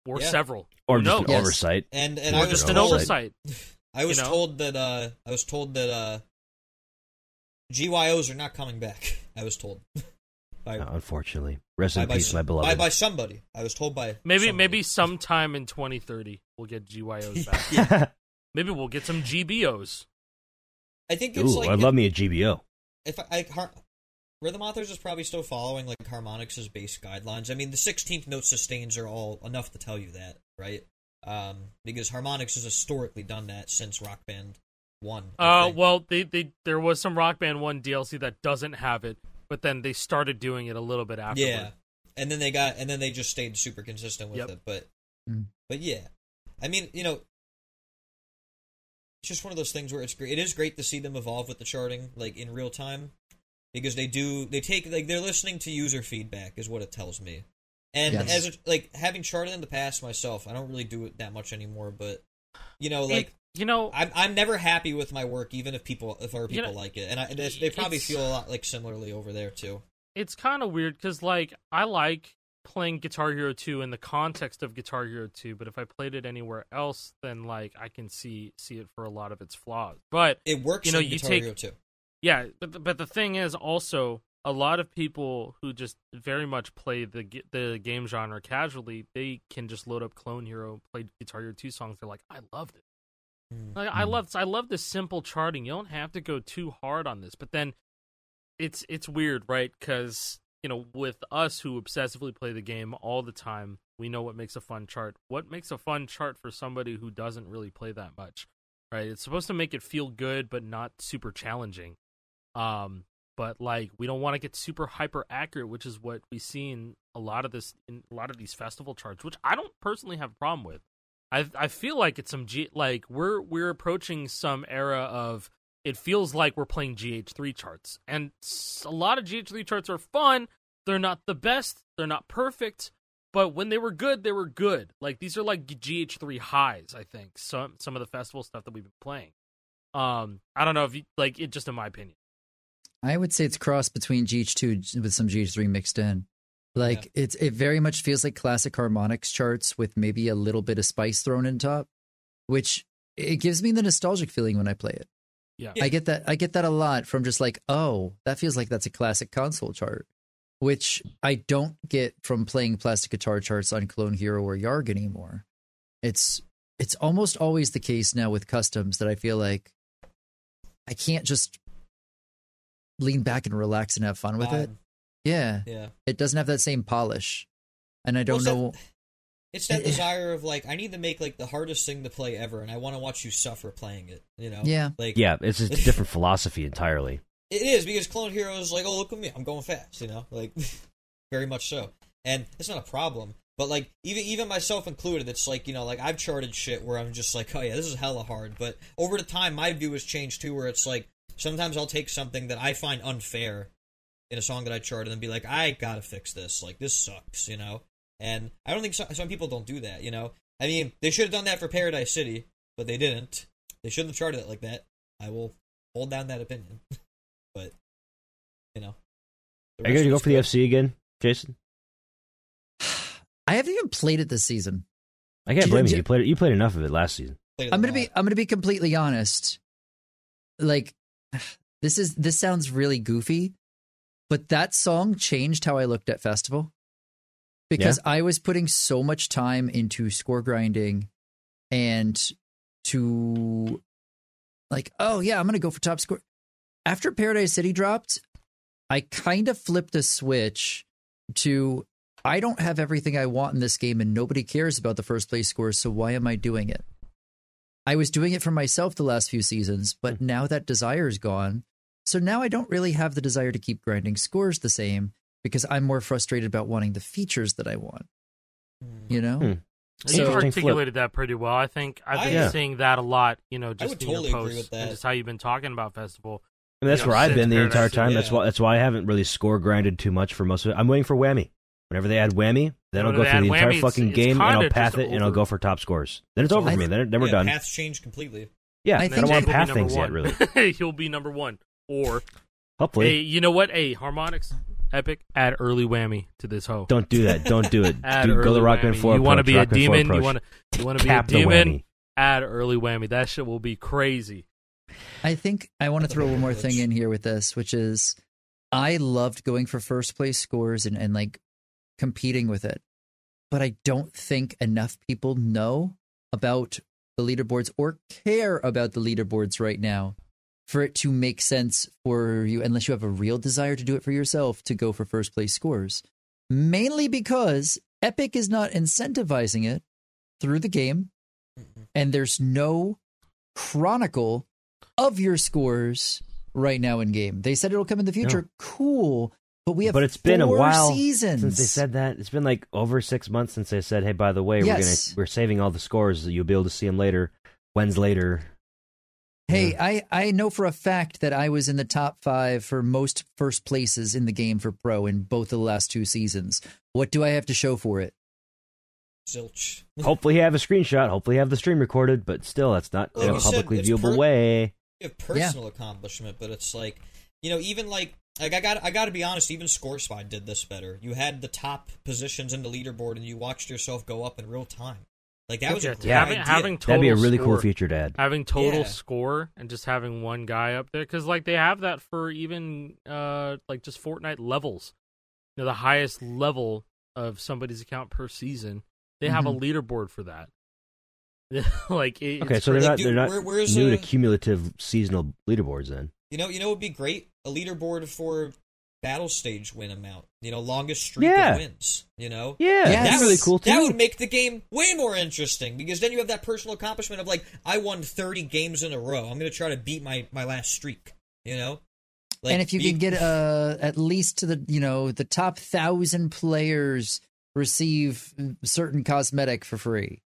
Speaker 2: Or several.
Speaker 1: Or just an oversight.
Speaker 4: And
Speaker 2: or just an oversight.
Speaker 4: I was told that GYOs are not coming back. I was told.
Speaker 1: Unfortunately. Rest in peace, my beloved.
Speaker 4: By somebody. I was told by
Speaker 2: Maybe sometime in 2030 we'll get GYOs back. Maybe we'll get some GBOs.
Speaker 4: I think it's
Speaker 1: I'd love me a GBO.
Speaker 4: If Rhythm Authors is probably still following like Harmonix's base guidelines. I mean, the 16th note sustains are all enough to tell you that, right? Because Harmonix has historically done that since Rock Band 1.
Speaker 2: Well, there was some Rock Band 1 DLC that doesn't have it, but then they started doing it a little bit afterward.
Speaker 4: Yeah, and then they just stayed super consistent with it. But yeah, I mean, it's just one of those things where it's great. It is great to see them evolve with the charting, like in real time, because they're listening to user feedback is what it tells me. And as having charted in the past myself, I don't really do it that much anymore. But I'm never happy with my work, even if other people like it, and they probably feel a lot like similarly over there too.
Speaker 2: It's kind of weird because I like playing Guitar Hero 2 in the context of Guitar Hero 2, but if I played it anywhere else, then I can see it for a lot of its flaws. But
Speaker 4: it works in Guitar Hero 2.
Speaker 2: Yeah, but the thing is also, a lot of people who just very much play the game genre casually, they can just load up Clone Hero, play Guitar Hero 2 songs. They're like, I loved it. I love this simple charting. You don't have to go too hard on this. But then it's weird, right? Because with us who obsessively play the game all the time, we know what makes a fun chart. What makes a fun chart for somebody who doesn't really play that much, right? It's supposed to make it feel good, but not super challenging. But we don't want to get super hyper accurate, which is what we see in a lot of these festival charts, which I don't personally have a problem with. I feel like it's we're approaching some era of it feels like we're playing GH3 charts, and a lot of GH3 charts are fun. They're not the best. They're not perfect, but when they were good, they were good. Like, these are like GH3 highs, I think. Some of the festival stuff that we've been playing. I don't know if you, like, it just in my opinion.
Speaker 3: I would say it's crossed between GH2 with some GH3 mixed in. Like, it very much feels like classic harmonics charts with maybe a little bit of spice thrown in top, which it gives me the nostalgic feeling when I play it.
Speaker 2: Yeah.
Speaker 3: I get that a lot from just like, oh, that feels like that's a classic console chart, which I don't get from playing plastic guitar charts on Clone Hero or Yarg anymore. It's almost always the case now with customs that I feel like I can't just lean back and relax and have fun with it. Yeah. It doesn't have that same polish. And I don't know.
Speaker 4: It's that desire of, like, I need to make, like, the hardest thing to play ever, and I want to watch you suffer playing it, you know?
Speaker 3: Yeah.
Speaker 4: Like,
Speaker 1: yeah, it's a different philosophy entirely.
Speaker 4: It is, because Clone Hero is like, oh, look at me, I'm going fast, you know? Like, very much so. And it's not a problem. But, like, even myself included, it's like, you know, like, I've charted shit where I'm just like, oh, yeah, this is hella hard. But over the time, my view has changed, too, where it's like, sometimes I'll take something that I find unfair in a song that I charted and be like, I gotta fix this. Like, this sucks, you know? And I don't think some people don't do that, you know? I mean, they should have done that for Paradise City, but they didn't. They shouldn't have charted it like that. I will hold down that opinion. But, you know.
Speaker 1: Are you going to go for the FC again, Jason?
Speaker 3: I haven't even played it this season.
Speaker 1: I can't blame you. You played enough of it last season.
Speaker 3: I'm gonna be completely honest. Like, this sounds really goofy, but that song changed how I looked at Festival. Because I was putting so much time into score grinding and to, like, oh yeah, I'm going to go for top score. After Paradise City dropped, I kind of flipped a switch to, I don't have everything I want in this game and nobody cares about the first place scores, so why am I doing it? I was doing it for myself the last few seasons, but now that desire is gone. So now I don't really have the desire to keep grinding scores the same, because I'm more frustrated about wanting the features that I want. You know?
Speaker 2: You articulated that pretty well. I've been seeing that a lot, you know, just in
Speaker 4: totally
Speaker 2: your posts.
Speaker 4: Agree with that.
Speaker 2: And just how you've been talking about Festival.
Speaker 1: And that's where I've been the entire time. That's why I haven't really score grinded too much for most of it. I'm waiting for Whammy. Whenever they add Whammy, then I'll go through the entire fucking game and I'll path it and I'll go for top scores. Then it's over for me. Then we're done.
Speaker 4: Paths change completely.
Speaker 1: Yeah, I don't want to path things yet, really.
Speaker 2: He'll be number one. Or,
Speaker 1: hopefully.
Speaker 2: Hey, you know what? Hey, Harmonix. Epic, add early Whammy to this hoe.
Speaker 1: Don't do that. Don't do it.
Speaker 2: Go
Speaker 1: the Rockman 4 approach.
Speaker 2: You want to be a demon? You want to be a demon?
Speaker 1: Whammy.
Speaker 2: Add early Whammy. That shit will be crazy.
Speaker 3: I think I want to throw one more thing in here with this, which is I loved going for first place scores and like competing with it. But I don't think enough people know about the leaderboards or care about the leaderboards right now for it to make sense for you, unless you have a real desire to do it for yourself, to go for first place scores. Mainly because Epic is not incentivizing it through the game, and there's no chronicle of your scores right now in game. They said it'll come in the future. No. Cool. But we have
Speaker 1: it's been a while
Speaker 3: seasons
Speaker 1: since they said that. It's been like over 6 months since they said, hey, by the way, we're saving all the scores. You'll be able to see them later. When's later?
Speaker 3: Hey, I know for a fact that I was in the top 5 for most first places in the game for pro in both of the last 2 seasons. What do I have to show for it?
Speaker 4: Zilch.
Speaker 1: Hopefully you have a screenshot. Hopefully you have the stream recorded, but still, that's not in a publicly viewable way.
Speaker 4: You have personal accomplishment, but it's like, you know, even like I got to be honest, even ScoreSpy did this better. You had the top positions in the leaderboard, and you watched yourself go up in real time. Like, that was a great idea.
Speaker 2: Having total
Speaker 1: that'd be a really
Speaker 2: score,
Speaker 1: cool feature to add.
Speaker 2: Having total score and just having one guy up there, because like they have that for even like just Fortnite levels. You know, the highest level of somebody's account per season, they have a leaderboard for that. Like,
Speaker 1: so they're not new to cumulative seasonal leaderboards then.
Speaker 4: You know, it would be great, a leaderboard for battle stage win amount. You know, longest streak of wins. You know,
Speaker 1: that's really cool too.
Speaker 4: That would make the game way more interesting, because then you have that personal accomplishment of like, I won 30 games in a row. I'm going to try to beat my last streak. You know, like,
Speaker 3: and if you can get at least to the top 1,000 players receive certain cosmetic for free.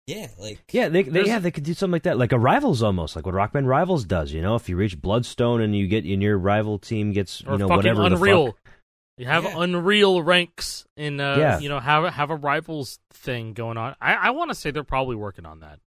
Speaker 4: Yeah, like
Speaker 1: they could do something like that, like a Rivals almost, like what Rockman Rivals does. You know, if you reach Bloodstone and you get in your rival team gets
Speaker 2: or
Speaker 1: whatever
Speaker 2: Unreal. You have Unreal ranks in, have a Rivals thing going on. I want to say they're probably working on that.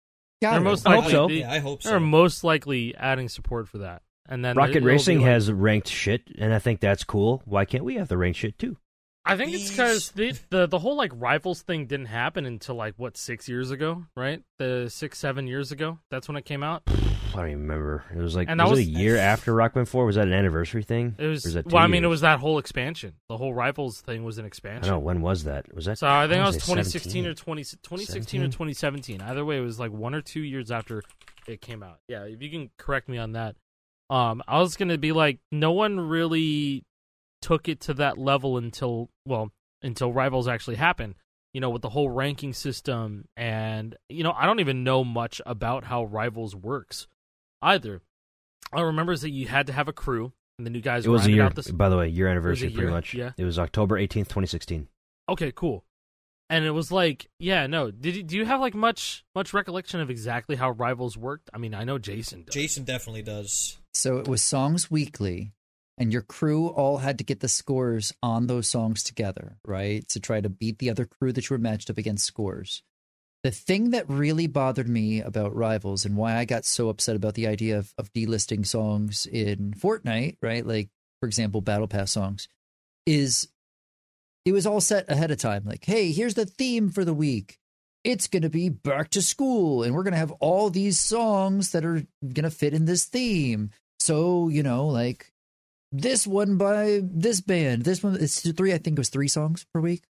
Speaker 3: I
Speaker 2: hope so.
Speaker 4: I hope so.
Speaker 2: They're most likely adding support for that. And then
Speaker 1: Rocket Racing has ranked shit, and I think that's cool. Why can't we have the ranked shit too?
Speaker 2: I think it's because the whole like Rivals thing didn't happen until like 6 years ago, right? 6-7 years ago. That's when it came out.
Speaker 1: I don't even remember. It was like
Speaker 2: and
Speaker 1: was it a year after Rock Band 4? Was that an anniversary thing?
Speaker 2: It was.
Speaker 1: It
Speaker 2: was that whole expansion. The whole Rivals thing was an expansion.
Speaker 1: I don't know, when was that? Was that?
Speaker 2: So I think it was 2016
Speaker 1: 17?
Speaker 2: or 2016 or 2017. Either way, it was like 1 or 2 years after it came out. Yeah, if you can correct me on that. I was gonna be like, no one really took it to that level until Rivals actually happened. With the whole ranking system, and I don't even know much about how Rivals works either. All I remember is that you had to have a crew, and the new guys.
Speaker 1: It was a year. By the way, year anniversary, pretty much.
Speaker 2: Yeah,
Speaker 1: it was October 18th, 2016.
Speaker 2: Okay, cool. And it was like, do you have like much recollection of exactly how Rivals worked? I mean, I know Jason does.
Speaker 4: Jason definitely does.
Speaker 3: So it was songs weekly, and your crew all had to get the scores on those songs together, right? To try to beat the other crew that you were matched up against scores. The thing that really bothered me about Rivals and why I got so upset about the idea of delisting songs in Fortnite, right? Like, for example, Battle Pass songs, is it was all set ahead of time. Like, hey, here's the theme for the week. It's going to be back to school, and we're going to have all these songs that are going to fit in this theme. So, like this one by this band, this one, it's 3, I think it was 3 songs per week.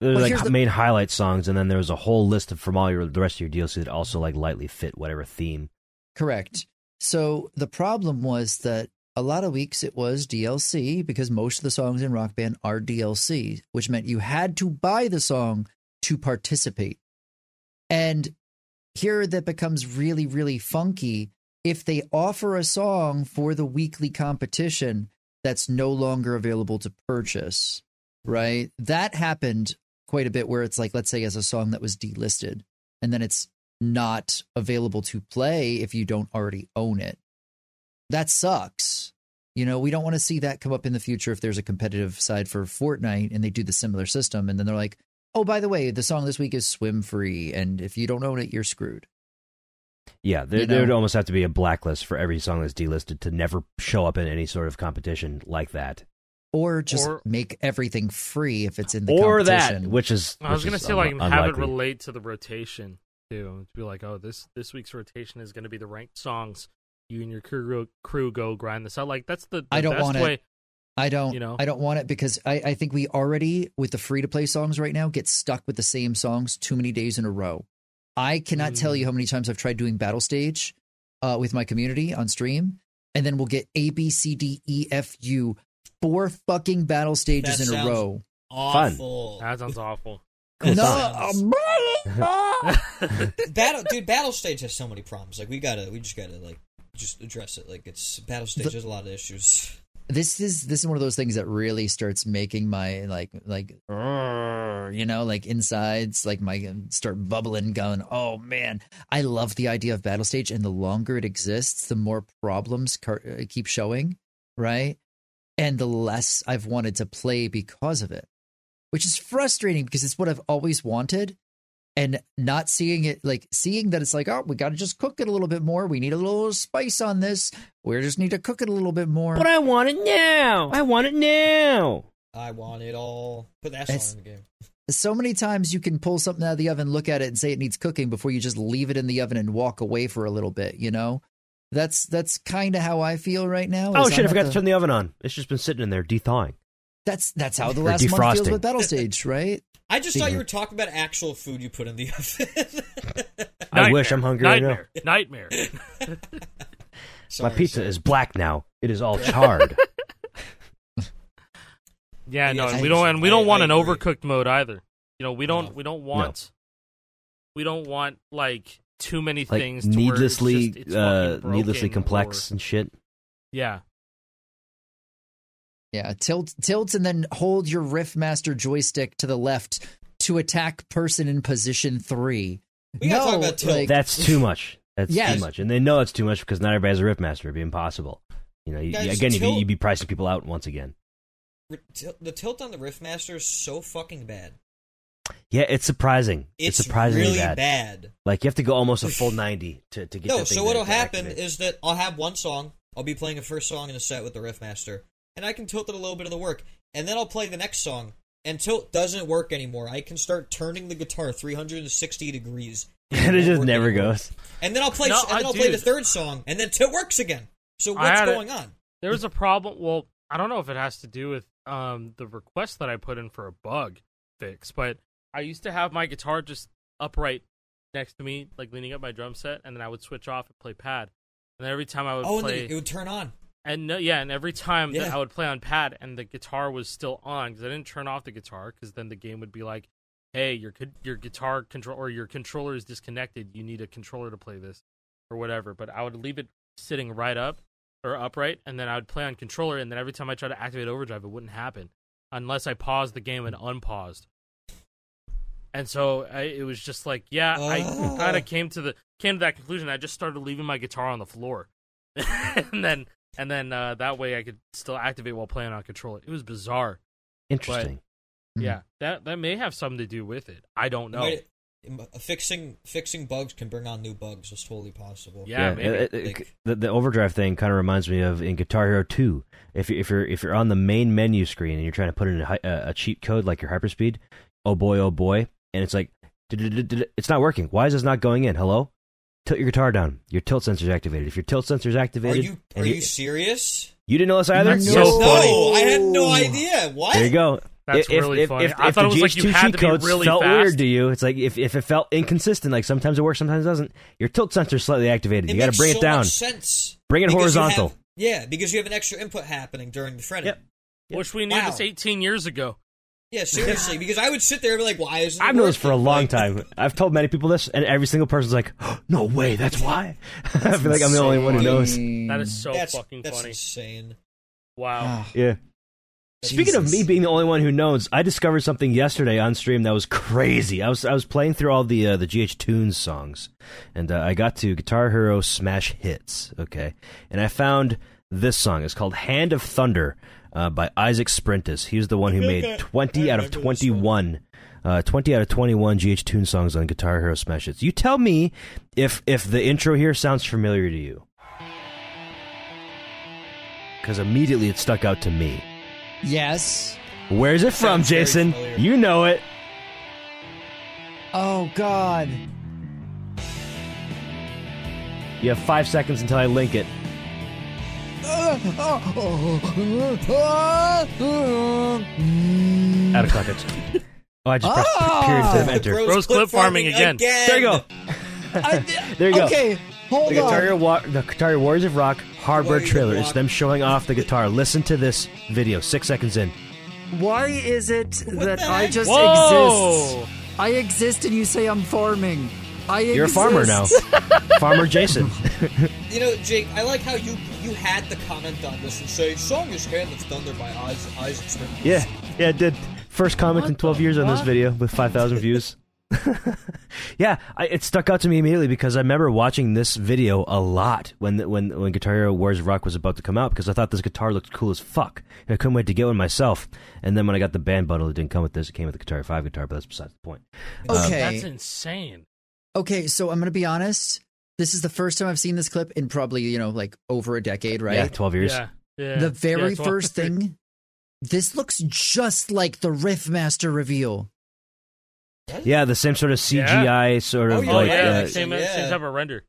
Speaker 1: There's like main highlight songs, and then there was a whole list from all the rest of your DLC that also like lightly fit whatever theme.
Speaker 3: Correct. So the problem was that a lot of weeks it was DLC because most of the songs in Rock Band are DLC, which meant you had to buy the song to participate. And here that becomes really, really funky if they offer a song for the weekly competition that's no longer available to purchase, right? That happened quite a bit where it's like, let's say as a song that was delisted, and then it's not available to play if you don't already own it. That sucks. We don't want to see that come up in the future if there's a competitive side for Fortnite and they do the similar system. And then they're like, oh, by the way, the song this week is swim free. And if you don't own it, you're screwed.
Speaker 1: Yeah, there would almost have to be a blacklist for every song that's delisted to never show up in any sort of competition like that.
Speaker 3: Or just make everything free if it's in the competition. Or that,
Speaker 1: which is
Speaker 2: I was going to say,
Speaker 1: unlikely.
Speaker 2: have it relate to the rotation, too. To be like, oh, this week's rotation is going to be the ranked songs. You and your crew go grind this out. Like, that's the
Speaker 3: I don't
Speaker 2: best
Speaker 3: want
Speaker 2: way.
Speaker 3: It. I don't want it because I think we already, with the free-to-play songs right now, get stuck with the same songs too many days in a row. I cannot tell you how many times I've tried doing Battle Stage with my community on stream, and then we'll get A, B, C, D, E, F, U, 4 fucking battle stages in a row.
Speaker 4: Awful.
Speaker 2: That sounds awful.
Speaker 4: Battle Stage has so many problems. Like we just gotta just address it. Like it's Battle Stage has a lot of issues.
Speaker 3: This is one of those things that really starts making my like insides, like my start bubbling, going, oh man, I love the idea of Battle Stage, and the longer it exists, the more problems keep showing, right? And the less I've wanted to play because of it, which is frustrating because it's what I've always wanted. And not seeing it, like seeing that it's like, oh, we got to just cook it a little bit more. We need a little spice on this. We just need to cook it a little bit more.
Speaker 1: But I want it now. I want it now.
Speaker 4: I want it all. Put that song in the game.
Speaker 3: So many times you can pull something out of the oven, look at it, and say it needs cooking before you just leave it in the oven and walk away for a little bit. That's kind of how I feel right now.
Speaker 1: Oh shit! I forgot to turn the oven on. It's just been sitting in there dethawing.
Speaker 3: That's how the last month feels with Battle Stage, right?
Speaker 4: I just thought you were talking about actual food you put in the oven.
Speaker 1: I wish. I'm hungry right now.
Speaker 2: Nightmare.
Speaker 1: My pizza is black now. It is all charred.
Speaker 2: Yeah, no, we don't want an overcooked mode either. We don't want like too many things to
Speaker 1: needlessly
Speaker 2: needlessly
Speaker 1: complex and shit.
Speaker 2: Yeah.
Speaker 3: Yeah, tilt and then hold your Riffmaster joystick to the left to attack person in position 3.
Speaker 4: We gotta talk about tilt.
Speaker 1: That's too much. That's too much. And they know it's too much because not everybody has a Riffmaster. It'd be impossible. You'd be pricing people out once again.
Speaker 4: the tilt on the Riffmaster is so fucking bad.
Speaker 1: Yeah, it's surprising. It's surprisingly
Speaker 4: really
Speaker 1: bad.
Speaker 4: bad.
Speaker 1: Like, you have to go almost a full 90 to get that thing
Speaker 4: so what'll happen
Speaker 1: activate.
Speaker 4: is that I'll have one song. I'll be playing a first song in a set with the Riffmaster, and I can tilt it a little bit of the work. And then I'll play the next song, and tilt doesn't work anymore. I can start turning the guitar 360 degrees.
Speaker 1: And it just never goes.
Speaker 4: And then I'll play play the third song, and then tilt works again. So what's going on?
Speaker 2: There was a problem. Well, I don't know if it has to do with the request that I put in for a bug fix, but I used to have my guitar just upright next to me, like leaning up my drum set, and then I would switch off and play pad. And then every time I would play,
Speaker 4: and it would turn on.
Speaker 2: And and every time that I would play on pad and the guitar was still on, because I didn't turn off the guitar, because then the game would be like, "Hey, your guitar control or your controller is disconnected. You need a controller to play this, or whatever." But I would leave it sitting right up or upright, and then I would play on controller. And then every time I tried to activate overdrive, it wouldn't happen unless I paused the game and unpaused. And so it was just like, I kind of came to that conclusion. I just started leaving my guitar on the floor, and then that way I could still activate while playing on controller. It was bizarre.
Speaker 1: Interesting.
Speaker 2: But, yeah, that may have something to do with it. I don't know.
Speaker 4: Fixing bugs can bring on new bugs. It's totally possible.
Speaker 2: Yeah, maybe.
Speaker 1: The overdrive thing kind of reminds me of in Guitar Hero 2. If you're on the main menu screen and you're trying to put in a cheat code like your hyperspeed, oh boy, and it's like it's not working. Why is this not going in? Hello? Tilt your guitar down. Your tilt sensor's activated. If your tilt sensor's activated,
Speaker 4: are you serious?
Speaker 1: You didn't know this either?
Speaker 2: That's so funny.
Speaker 4: No, I had no idea. What?
Speaker 1: There you go.
Speaker 2: That's really funny. I thought it was like you had to be really
Speaker 1: felt
Speaker 2: fast.
Speaker 1: weird to you, it's like if it felt inconsistent, like sometimes it works, sometimes it doesn't. Your tilt sensor's slightly activated. You got to bring it down.
Speaker 4: Much sense.
Speaker 1: Bring it horizontal.
Speaker 4: Because you have an extra input happening during the fretting.
Speaker 1: Yep.
Speaker 2: Wish we knew this 18 years ago.
Speaker 4: Yeah, seriously, because I would sit there and be like, why isn't it
Speaker 1: I've known this
Speaker 4: working?
Speaker 1: for a long time. I've told many people this, and every single person's like, oh, no way, that's why. I feel like I'm the only one who knows.
Speaker 2: That is so fucking
Speaker 4: that's
Speaker 2: funny.
Speaker 4: Insane.
Speaker 2: Wow.
Speaker 1: Yeah. Speaking of me being the only one who knows, I discovered something yesterday on stream that was crazy. I was playing through all the GHTunes songs, and I got to Guitar Hero Smash Hits, okay? And I found this song. It's called Hand of Thunder by Isaac Sprintus. He was the one who made 20 out of 21 GHTunes songs on Guitar Hero Smash Hits. You tell me if the intro here sounds familiar to you. Because immediately it stuck out to me.
Speaker 3: Yes.
Speaker 1: Where's it from, Jason? You know it.
Speaker 3: Oh, God.
Speaker 1: You have 5 seconds until I link it. Out of context. Oh, I just pressed period instead of enter.
Speaker 2: Rose clip farming again.
Speaker 1: There you go. There you go.
Speaker 3: Okay, hold on.
Speaker 1: The Guitar Hero Warriors of Rock hardware trailer. It's them showing off the guitar. Listen to this video. 6 seconds in.
Speaker 3: Why is it that I just
Speaker 2: Whoa!
Speaker 3: exist? I exist and you say I'm farming.
Speaker 1: You're a farmer now. Farmer Jason.
Speaker 4: You know, Jake, I like how you had the comment on this and say, song is Hand of Thunder by Isaac Sprintus.
Speaker 1: Yeah, it did. First comment in 12 years on this video with 5,000 views. Yeah, it stuck out to me immediately because I remember watching this video a lot when Guitar Hero Warriors of Rock was about to come out because I thought this guitar looked cool as fuck. And I couldn't wait to get one myself. And then when I got the band bundle, it didn't come with this. It came with the Guitar 5 guitar, but that's besides the point.
Speaker 3: Okay.
Speaker 2: That's insane.
Speaker 3: Okay, so I'm going to be honest. This is the first time I've seen this clip in probably, like over a decade, right?
Speaker 1: Yeah, 12 years.
Speaker 2: Yeah.
Speaker 3: The very first thing, this looks just like the Riffmaster reveal.
Speaker 1: Yeah, the same sort of CGI sort of
Speaker 2: same type of render.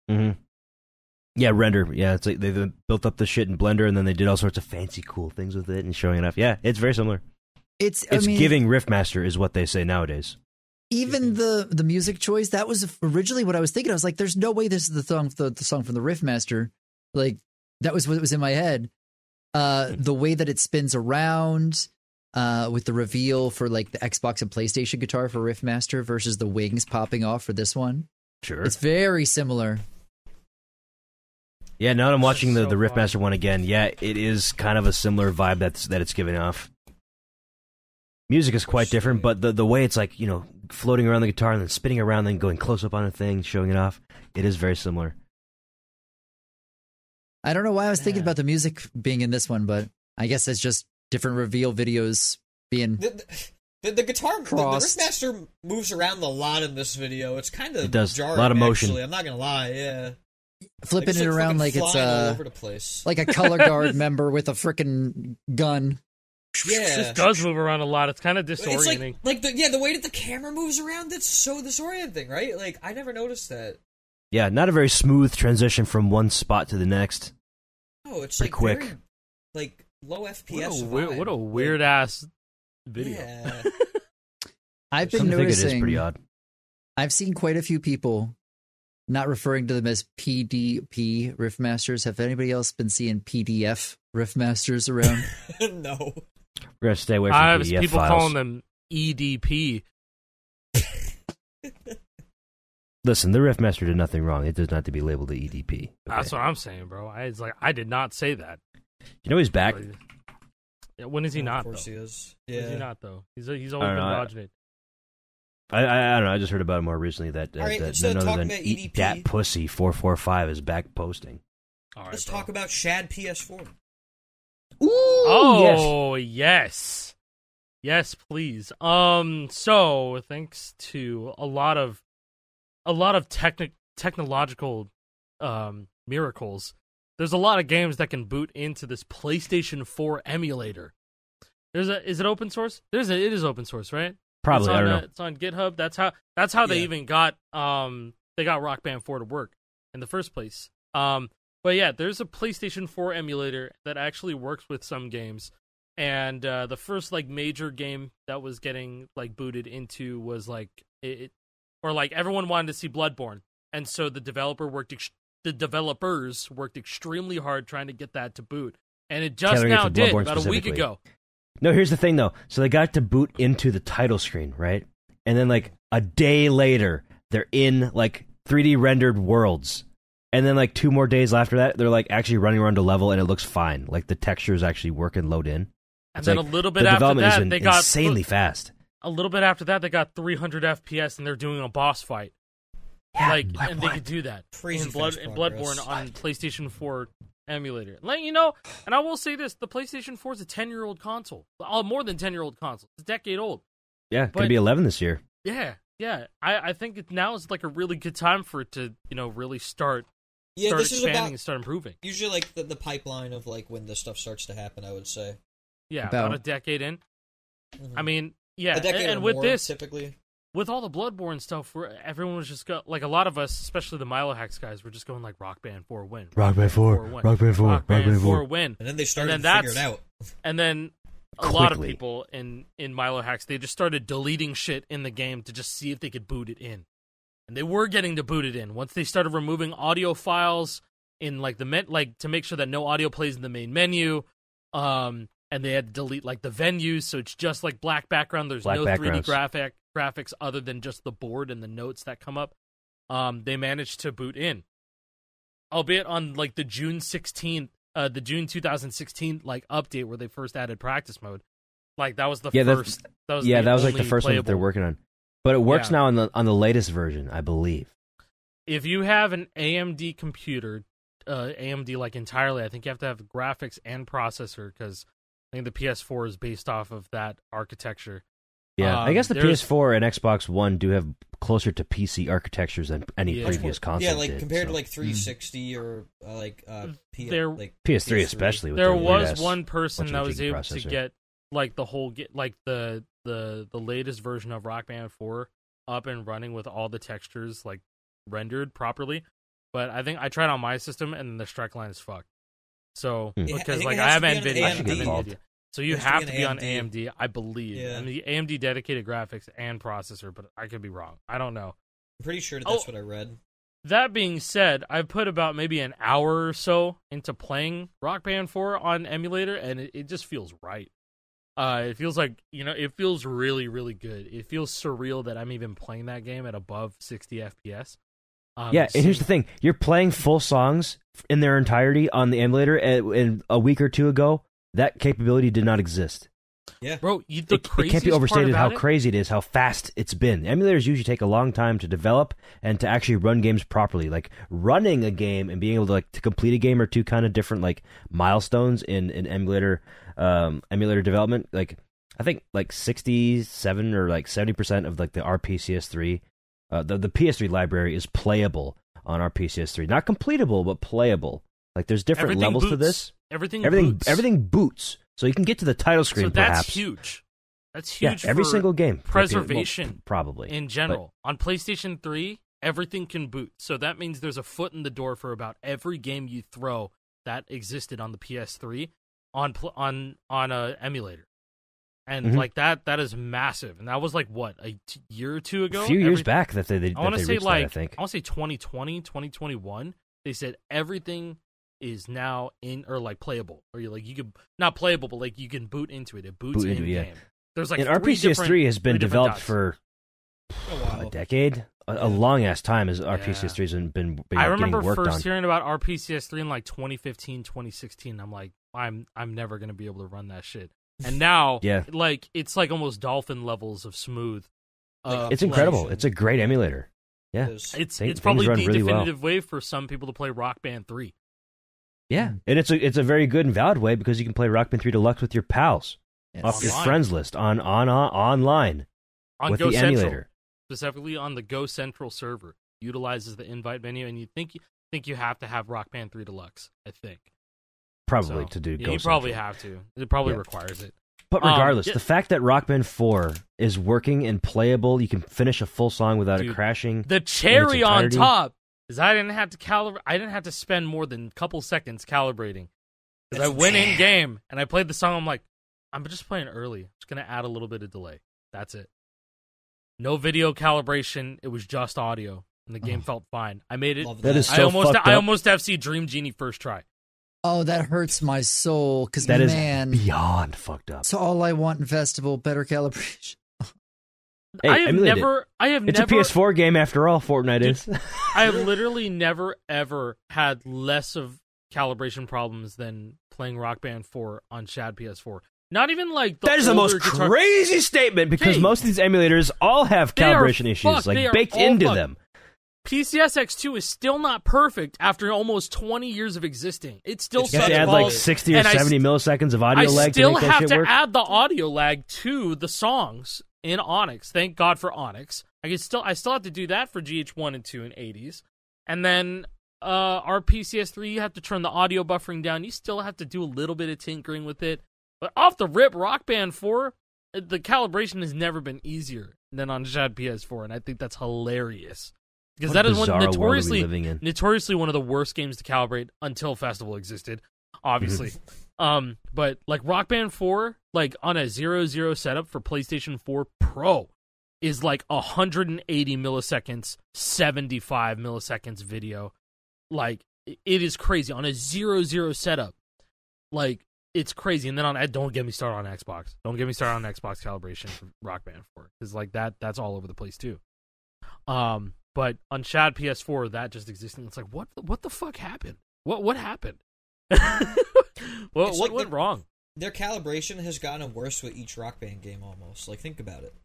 Speaker 1: Mm-hmm. Yeah, render. Yeah, it's like they built up the shit in Blender and then they did all sorts of fancy, cool things with it and showing it off. Yeah, it's very similar. It's giving Riffmaster is what they say nowadays.
Speaker 3: Even the music choice, that was originally what I was thinking. I was like, "There's no way this is the song from the Riffmaster." Like that was what was in my head. The way that it spins around. With the reveal for like the Xbox and PlayStation guitar for Riffmaster versus the wings popping off for this one.
Speaker 1: Sure.
Speaker 3: It's very similar.
Speaker 1: Yeah, now that I'm watching the Riffmaster one again, yeah, it is kind of a similar vibe that it's giving off. Music is quite different, but the way it's like, floating around the guitar and then spinning around, then going close up on a thing, showing it off, it is very similar.
Speaker 3: I don't know why I was thinking about the music being in this one, but I guess it's just different reveal videos being
Speaker 4: the guitar, the
Speaker 3: crossed.
Speaker 4: Riffmaster moves around a lot in this video. It's kind of jarring,
Speaker 1: a lot of motion.
Speaker 4: Actually. I'm not gonna lie, yeah.
Speaker 3: Flipping it around like it's
Speaker 4: all over the place.
Speaker 3: like a color guard member with a freaking gun.
Speaker 4: Yeah,
Speaker 2: This does move around a lot. It's kind of disorienting.
Speaker 4: It's the way that the camera moves around, it's so disorienting, right? Like, I never noticed that.
Speaker 1: Yeah, not a very smooth transition from one spot to the next.
Speaker 4: Oh, it's
Speaker 1: pretty
Speaker 4: like
Speaker 1: quick.
Speaker 4: very, like low FPS.
Speaker 2: What a weird ass video.
Speaker 4: Yeah.
Speaker 3: I've been
Speaker 1: Some think it is
Speaker 3: noticing.
Speaker 1: pretty odd.
Speaker 3: I've seen quite a few people not referring to them as PDP Riffmasters. Have anybody else been seeing PDF Riffmasters around?
Speaker 4: No.
Speaker 1: We're gonna stay away from
Speaker 2: I have
Speaker 1: PDF
Speaker 2: people
Speaker 1: files.
Speaker 2: calling them EDP.
Speaker 1: Listen, the Riffmaster did nothing wrong. It does not have to be labeled the EDP. Okay?
Speaker 2: That's what I'm saying, bro. I did not say that.
Speaker 1: You know he's back.
Speaker 2: Yeah, when is he not,
Speaker 4: Of course
Speaker 2: though?
Speaker 4: he is.
Speaker 2: When is he
Speaker 4: Yeah.
Speaker 2: not, though? He's always
Speaker 1: I
Speaker 2: been
Speaker 1: don't know.
Speaker 2: dodging it.
Speaker 1: I don't know. I just heard about it more recently that
Speaker 4: All right,
Speaker 1: that
Speaker 4: instead
Speaker 1: none
Speaker 4: of
Speaker 1: other
Speaker 4: talking
Speaker 1: than
Speaker 4: about
Speaker 1: Eat
Speaker 4: EDP,
Speaker 1: Dat Pussy 445 is back posting.
Speaker 2: All right,
Speaker 4: Let's
Speaker 2: bro.
Speaker 4: talk about Shad PS4.
Speaker 1: Ooh,
Speaker 2: Oh, yes. Yes, please. So thanks to a lot of technological miracles, there's a lot of games that can boot into this PlayStation 4 emulator. Is it open source? It is open source, right?
Speaker 1: Probably.
Speaker 2: It's on,
Speaker 1: I don't know.
Speaker 2: It's on GitHub. That's how they
Speaker 4: Yeah.
Speaker 2: even got Rock Band 4 to work in the first place. But yeah, there's a PlayStation 4 emulator that actually works with some games. And the first like major game that was getting like booted into was like everyone wanted to see Bloodborne, and so the developers worked extremely hard trying to get that to boot, and it just
Speaker 1: Tailoring it
Speaker 2: now
Speaker 1: for
Speaker 2: did
Speaker 1: Bloodborne
Speaker 2: about a week
Speaker 1: specifically.
Speaker 2: ago.
Speaker 1: No, here's the thing though. So they got to boot into the title screen, right? And then like a day later, they're in like 3D rendered worlds. And then like 2 more days after that, they're like actually running around a level and it looks fine. Like the textures actually work and load in.
Speaker 2: And
Speaker 1: It's
Speaker 2: then
Speaker 1: like,
Speaker 2: a little bit
Speaker 1: the
Speaker 2: after
Speaker 1: development
Speaker 2: that,
Speaker 1: is
Speaker 2: they got
Speaker 1: insanely fast.
Speaker 2: a little bit after that, they got 300 FPS, and they're doing a boss fight.
Speaker 1: Yeah,
Speaker 2: and they
Speaker 1: what?
Speaker 2: could do that
Speaker 4: Crazy
Speaker 2: in
Speaker 4: fast
Speaker 2: Bloodborne
Speaker 4: progress.
Speaker 2: on PlayStation 4 emulator. Like, you know, and I will say this: the PlayStation 4 is a 10-year-old console, more than 10-year-old console. It's a decade old.
Speaker 1: Yeah,
Speaker 2: But-
Speaker 1: gonna be 11 this year.
Speaker 2: Yeah. I think now is like a really good time for it to, you know, really start
Speaker 4: Yeah, this is
Speaker 2: expanding
Speaker 4: about
Speaker 2: and start improving.
Speaker 4: usually like the pipeline of like when this stuff starts to happen. I would say.
Speaker 2: Yeah,
Speaker 3: About-
Speaker 2: about a decade in.
Speaker 4: Mhm.
Speaker 2: I mean, yeah,
Speaker 4: a decade
Speaker 2: and
Speaker 4: or
Speaker 2: with
Speaker 4: more,
Speaker 2: this,
Speaker 4: typically.
Speaker 2: with all the Bloodborne stuff, where everyone was just like a lot of us, especially the Milo Hacks guys, were just going like Rock Band 4 win,
Speaker 1: Rock Band 4,
Speaker 2: win,
Speaker 1: Rock Band 4,
Speaker 2: Rock Band 4
Speaker 1: 4.
Speaker 2: win,
Speaker 4: And then they started
Speaker 2: then
Speaker 4: to figure it
Speaker 2: that's-
Speaker 4: out.
Speaker 2: and then a lot of
Speaker 1: Quickly.
Speaker 2: people in Milo Hacks, they just started deleting shit in the game to just see if they could boot it in, and they were getting to boot it in once they started removing audio files in like to make sure that no audio plays in the main menu. And they had to delete like the venues, so it's just like black background. There's
Speaker 1: Black
Speaker 2: no
Speaker 1: backgrounds.
Speaker 2: 3D graphics other than just the board and the notes that come up. They managed to boot in, albeit on like the June 16th, the June 2016 like update where they first added practice mode. Like that was the
Speaker 1: Yeah,
Speaker 2: first. That was
Speaker 1: like the
Speaker 2: only
Speaker 1: first one that they're
Speaker 2: playable.
Speaker 1: working on. But it works
Speaker 2: Yeah.
Speaker 1: now on the latest version, I believe.
Speaker 2: If you have an AMD computer, AMD like entirely, I think you have to have graphics and processor because I think the PS4 is based off of that architecture.
Speaker 1: Yeah, I guess the
Speaker 2: there's-
Speaker 1: PS4 and Xbox One do have closer to PC architectures than any
Speaker 2: Yeah.
Speaker 1: previous console.
Speaker 4: Yeah, like
Speaker 1: did,
Speaker 4: compared
Speaker 1: so.
Speaker 4: to like 360 or
Speaker 2: There-
Speaker 4: like
Speaker 1: PS3 especially. With
Speaker 2: There
Speaker 1: their
Speaker 2: was
Speaker 1: weird-ass
Speaker 2: one person that was
Speaker 1: jiggy
Speaker 2: able to
Speaker 1: processor.
Speaker 2: get like the latest version of Rock Band 4 up and running with all the textures like rendered properly. But I think I tried on my system and the strike line is fucked. So
Speaker 1: I
Speaker 2: because
Speaker 4: think
Speaker 2: like
Speaker 4: it
Speaker 2: I
Speaker 4: has
Speaker 2: have
Speaker 4: to be on
Speaker 2: NVIDIA,
Speaker 1: AMD.
Speaker 2: NVIDIA. So you
Speaker 4: It has to
Speaker 2: have
Speaker 4: be
Speaker 2: to
Speaker 4: an
Speaker 2: be on
Speaker 4: AMD.
Speaker 2: AMD, I believe.
Speaker 4: Yeah.
Speaker 2: And the AMD dedicated graphics and processor, but I could be wrong. I don't know.
Speaker 4: I'm pretty sure that's what I read.
Speaker 2: That being said, I put about maybe an hour or so into playing Rock Band 4 on emulator, and it just feels right. It feels like, you know, it feels really, really good. It feels surreal that I'm even playing that game at above 60 FPS.
Speaker 1: Yeah, and here's the thing. You're playing full songs in their entirety on the emulator, and a week or two ago, that capability did not exist.
Speaker 4: Yeah,
Speaker 2: bro.
Speaker 1: It can't be overstated how crazy it is, how fast it's been. Emulators usually take a long time to develop and to actually run games properly. Like running a game and being able to complete a game are two kind of different like milestones in emulator development. Like I think like 67 or like 70% of like the RPCS3, the PS3 library is playable on RPCS3. Not completable, but playable. Like there's different levels to this. Everything boots. So you can get to the title screen, perhaps.
Speaker 2: That's huge. That's huge.
Speaker 1: Yeah, every single game.
Speaker 2: Preservation,
Speaker 1: probably
Speaker 2: in general. But on PlayStation 3, everything can boot. So that means there's a foot in the door for about every game you throw that existed on the PS3 on a emulator. And like that is massive. And that was like what, a year or two ago?
Speaker 1: A few years back that they reached that, I think.
Speaker 2: I want to say 2020, 2021. They said everything is now in or like playable, or you could not playable, but like you can boot into it. It boots in game. There's like, and
Speaker 1: RPCS3 has been developed for a decade, a long ass time as RPCS3 has been
Speaker 2: I remember
Speaker 1: getting worked on.
Speaker 2: first hearing about RPCS3 in like 2015, 2016. I'm like, I'm never gonna be able to run that shit. And now, like it's like almost dolphin levels of smooth.
Speaker 1: It's incredible. It's a great emulator. Yeah,
Speaker 2: it's probably the definitive way for some people to play Rock Band 3.
Speaker 1: Yeah, and it's a very good and valid way because you can play Rock Band 3 Deluxe with your pals off your friends list online with
Speaker 2: Go
Speaker 1: the
Speaker 2: Central,
Speaker 1: emulator,
Speaker 2: specifically on the Go Central server. Utilizes the invite menu, and you think you have to have Rock Band 3 Deluxe. I think
Speaker 1: probably to do.
Speaker 2: Yeah,
Speaker 1: Go
Speaker 2: you
Speaker 1: Central.
Speaker 2: probably have to. It probably requires it.
Speaker 1: But regardless, the fact that Rock Band 4 is working and playable, you can finish a full song without it crashing.
Speaker 2: The cherry on top is I didn't have to calibrate. I didn't have to spend more than a couple seconds calibrating. Because I went in game and I played the song. I'm like, I'm just playing early. I'm just gonna add a little bit of delay. That's it. No video calibration. It was just audio, and the game felt fine. I made it.
Speaker 1: That is so fucked up.
Speaker 2: I almost FC Dream Genie first try.
Speaker 3: Oh, that hurts my soul. Because
Speaker 1: that is beyond fucked up.
Speaker 3: So all I want in Festival, better calibration.
Speaker 1: Hey,
Speaker 2: I have never.
Speaker 1: It's a PS4 game after all. Fortnite is.
Speaker 2: I have literally never ever had less of calibration problems than playing Rock Band 4 on Shad PS4. Not even like
Speaker 1: that is the most crazy statement because most of these emulators all have calibration issues baked into them.
Speaker 2: PCS X2 is still not perfect after almost 20 years of existing. It's still
Speaker 1: you have to add like 60 or 70 milliseconds of audio lag to make that shit work.
Speaker 2: I still have to add the audio lag to the songs in Onyx. Thank God for Onyx. I still have to do that for GH1 and 2 and 80s. And then our PCS3, you have to turn the audio buffering down. You still have to do a little bit of tinkering with it. But off the rip, Rock Band 4, the calibration has never been easier than on Shad PS4, and I think that's hilarious. Because that is notoriously one of the worst games to calibrate until Festival existed, obviously. But like Rock Band 4, like on a 0-0 setup for PlayStation 4 Pro, is like 180 milliseconds, 75 milliseconds video. Like it is crazy on a 0-0 setup. Like it's crazy. And then don't get me started on Xbox. Don't get me started on Xbox calibration for Rock Band 4 because like that's all over the place too. But on Shad PS4, that just existing. It's like, what the fuck happened? What happened? What went wrong?
Speaker 4: Their calibration has gotten worse with each Rock Band game almost. Like, think about it.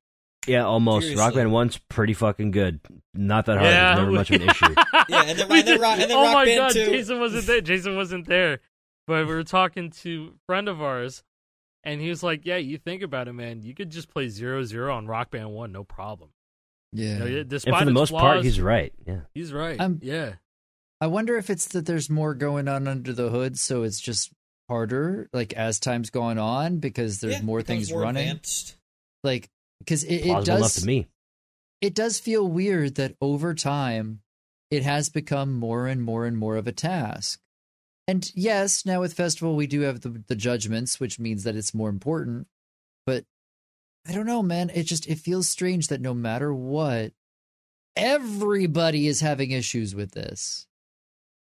Speaker 1: Yeah, almost. Seriously. Rock Band 1's pretty fucking good. Not that hard.
Speaker 2: Yeah.
Speaker 1: It's never much of an issue.
Speaker 4: Yeah, and then Rock Band
Speaker 2: God,
Speaker 4: 2.
Speaker 2: Jason wasn't there. But we were talking to a friend of ours, and he was like, yeah, you think about it, man. You could just play 0-0 on Rock Band 1, no problem.
Speaker 3: Yeah.
Speaker 2: Despite
Speaker 1: and for the most
Speaker 2: flaws,
Speaker 1: part, he's right. Yeah,
Speaker 2: he's right. Yeah.
Speaker 3: I wonder if it's that there's more going on under the hood, so it's just harder, like as time's going on, because there's more things running.
Speaker 4: Advanced.
Speaker 3: Like, because it does
Speaker 1: enough to me.
Speaker 3: It does feel weird that over time, it has become more and more and more of a task. And yes, now with Festival, we do have the judgments, which means that it's more important. But I don't know, man. It feels strange that no matter what, everybody is having issues with this.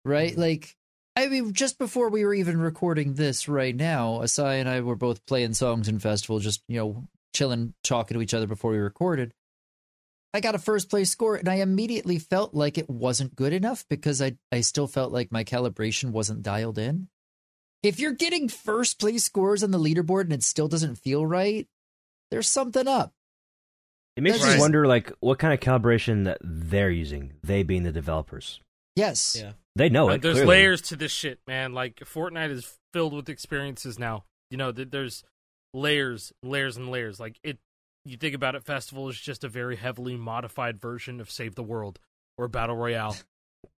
Speaker 3: Right? Like, I mean, just before we were even recording this right now, Asai and I were both playing songs in Festival, just, chilling, talking to each other before we recorded. I got a first place score, and I immediately felt like it wasn't good enough because I still felt like my calibration wasn't dialed in. if you're getting first place scores on the leaderboard and it still doesn't feel right, there's something up.
Speaker 1: It makes me wonder, like, what kind of calibration that they're using, they being the developers.
Speaker 3: Yes.
Speaker 4: Yeah.
Speaker 1: They know it,
Speaker 2: There's
Speaker 1: clearly.
Speaker 2: layers to this shit, man. Like, Fortnite is filled with experiences now. You know, there's layers, layers, and layers. Like, you think about it, Festival is just a very heavily modified version of Save the World or Battle Royale.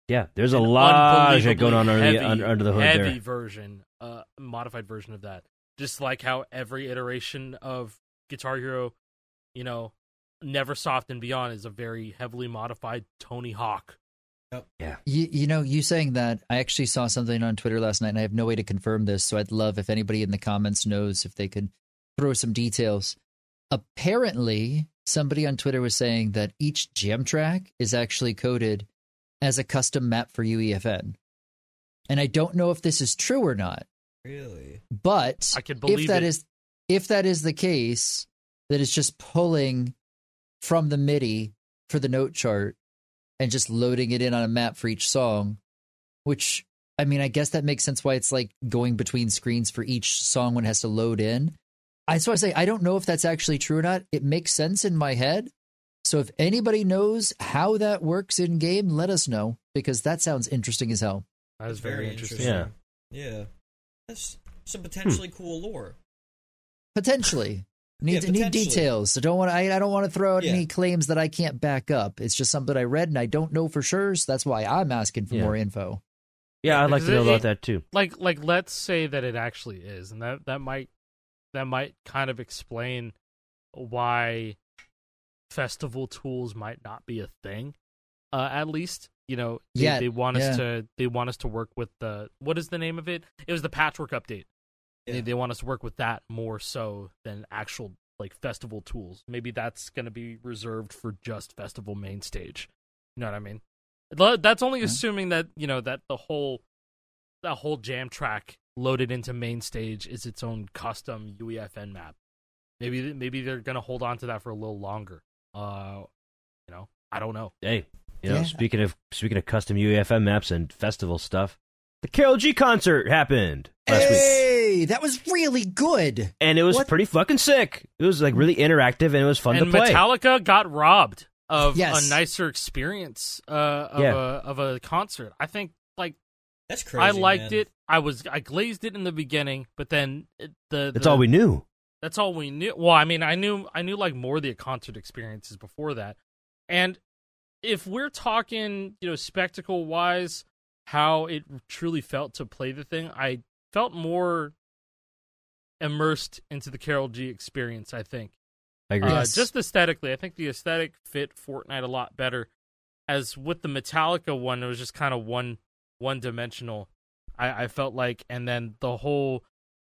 Speaker 1: Yeah, there's a lot of shit going on under the hood
Speaker 2: heavy
Speaker 1: there.
Speaker 2: version, modified version of that. Just like how every iteration of Guitar Hero, you know, Neversoft and beyond is a very heavily modified Tony Hawk.
Speaker 4: Yep.
Speaker 1: Yeah.
Speaker 3: You saying that, I actually saw something on Twitter last night, and I have no way to confirm this, so I'd love if anybody in the comments knows if they could throw some details. Apparently, somebody on Twitter was saying that each jam track is actually coded as a custom map for UEFN. And I don't know if this is true or not.
Speaker 4: Really?
Speaker 2: But I can believe
Speaker 3: if that is the case, that it's just pulling from the MIDI for the note chart and just loading it in on a map for each song, which, I mean, I guess that makes sense why it's like going between screens for each song when it has to load in. I say, I don't know if that's actually true or not. It makes sense in my head. So if anybody knows how that works in game, let us know, because that sounds interesting as hell.
Speaker 2: That is very interesting.
Speaker 1: Yeah.
Speaker 4: Yeah. That's some potentially cool lore.
Speaker 3: Potentially. Need details. So I don't want to throw out any claims that I can't back up. It's just something I read and I don't know for sure, so that's why I'm asking for more info.
Speaker 1: Yeah, I'd like to know about that too.
Speaker 2: Like let's say that it actually is, and that might kind of explain why festival tools might not be a thing. At least, you know, they want us to work with what is the name of it? It was the patchwork update. Yeah. They want us to work with that more so than actual like festival tools. Maybe that's going to be reserved for just festival main stage. You know what I mean? That's only assuming that, you know, that that whole jam track loaded into main stage is its own custom UEFN map. Maybe they're going to hold on to that for a little longer. You know, I don't know.
Speaker 1: Hey, you know, speaking of custom UEFN maps and festival stuff, the Karol G concert happened last week.
Speaker 3: Hey, that was really good.
Speaker 1: And it was pretty fucking sick. It was like really interactive and it was fun to play.
Speaker 2: And Metallica got robbed of a nicer experience of a concert. I think like
Speaker 4: that's crazy.
Speaker 2: I liked it. I glazed it in the beginning, but then
Speaker 1: that's all we knew.
Speaker 2: That's all we knew. Well, I mean, I knew like more of the concert experiences before that. And if we're talking, you know, spectacle wise, how it truly felt to play the thing, I felt more immersed into the Karol G experience, I think.
Speaker 1: I agree.
Speaker 2: Just aesthetically, I think the aesthetic fit Fortnite a lot better. As with the Metallica one, it was just kind of one-dimensional, I felt like. And then the whole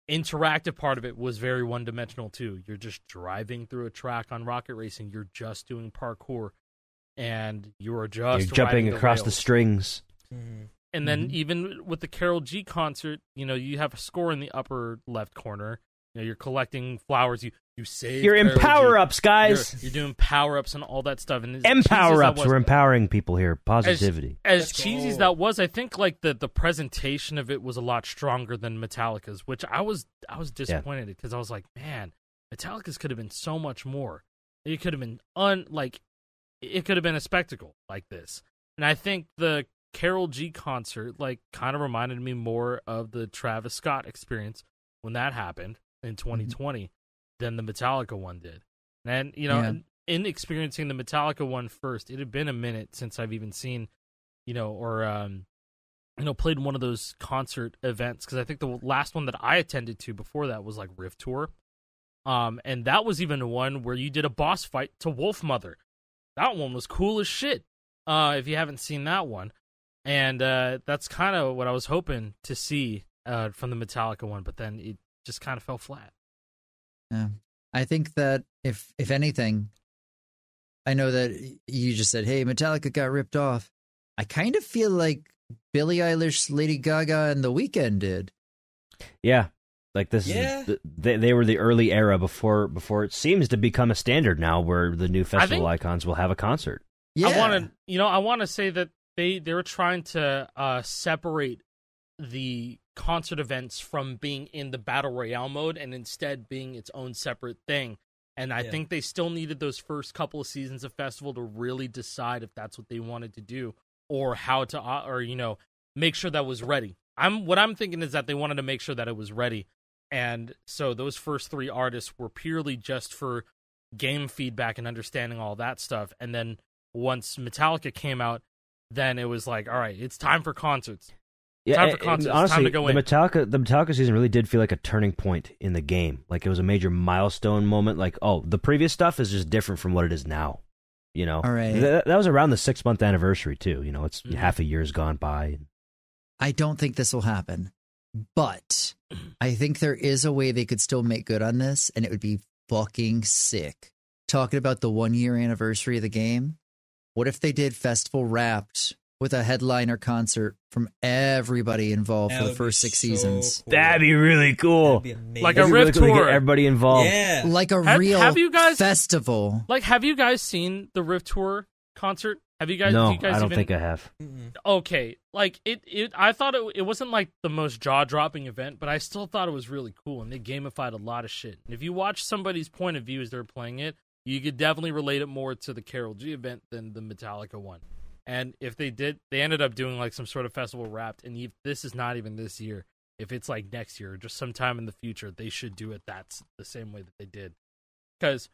Speaker 2: interactive part of it was very one-dimensional, too. You're just driving through a track on Rocket Racing. You're just doing parkour. And you're
Speaker 1: jumping across the strings.
Speaker 4: Mm-hmm.
Speaker 2: And then even with the Karol G concert, you know, you have a score in the upper left corner. You know, you're collecting flowers. You save.
Speaker 1: You're in power-ups, guys.
Speaker 2: You're doing power-ups and all that stuff. And
Speaker 1: Empower-ups. We're empowering people here. Positivity.
Speaker 2: As cheesy as that was, I think like the presentation of it was a lot stronger than Metallica's, which I was disappointed because I was like, man, Metallica's could have been so much more. It could have been it could have been a spectacle like this. And I think the Karol G concert like kind of reminded me more of the Travis Scott experience when that happened in 2020 than the Metallica one did. And you know, in experiencing the Metallica one first, it had been a minute since I've even seen, you know, or you know, played one of those concert events, because I think the last one that I attended to before that was like Rift Tour. And that was even one where you did a boss fight to Wolfmother. That one was cool as shit. If you haven't seen that one. And that's kind of what I was hoping to see from the Metallica one, but then it just kind of fell flat.
Speaker 3: Yeah, I think that if anything, I know that you just said, "Hey, Metallica got ripped off." I kind of feel like Billie Eilish, Lady Gaga, and The Weeknd did.
Speaker 1: Yeah, like this is they were the early era before it seems to become a standard now, where the new festival icons will have a concert.
Speaker 3: Yeah,
Speaker 2: I want to say that they were trying to separate the concert events from being in the Battle Royale mode and instead being its own separate thing. And I think they still needed those first couple of seasons of Festival to really decide if that's what they wanted to do or how to, or, you know, make sure that was ready. What I'm thinking is that they wanted to make sure that it was ready. And so those first 3 artists were purely just for game feedback and understanding all that stuff. And then once Metallica came out, then it was like, all right, it's time for concerts.
Speaker 1: Yeah,
Speaker 2: time for concerts.
Speaker 1: Honestly,
Speaker 2: time to go
Speaker 1: the Metallica season really did feel like a turning point in the game. Like it was a major milestone moment. Like, oh, the previous stuff is just different from what it is now. You know,
Speaker 3: all right.
Speaker 1: That was around the 6-month anniversary too. You know, it's half a year's gone by.
Speaker 3: I don't think this will happen, but I think there is a way they could still make good on this, and it would be fucking sick. Talking about the 1-year anniversary of the game, what if they did Festival Wrapped with a headliner concert from everybody involved for the first 6 seasons?
Speaker 4: Cool.
Speaker 1: That'd be really cool.
Speaker 4: That'd be amazing.
Speaker 2: Like a Rift
Speaker 1: really cool to
Speaker 2: tour.
Speaker 1: get everybody involved.
Speaker 4: Yeah.
Speaker 3: Like a real festival.
Speaker 2: Like, have you guys seen the Rift Tour concert? Have you guys?
Speaker 1: No,
Speaker 2: do you guys
Speaker 1: I don't
Speaker 2: even...
Speaker 1: think I have.
Speaker 2: Okay, like it. I thought it wasn't like the most jaw-dropping event, but I still thought it was really cool, and they gamified a lot of shit. And if you watch somebody's point of view as they're playing it, you could definitely relate it more to the Karol G event than the Metallica one. And if they did, they ended up doing like some sort of Festival Wrapped, and if this is not even this year, if it's like next year or just sometime in the future, they should do it that's the same way that they did. Because,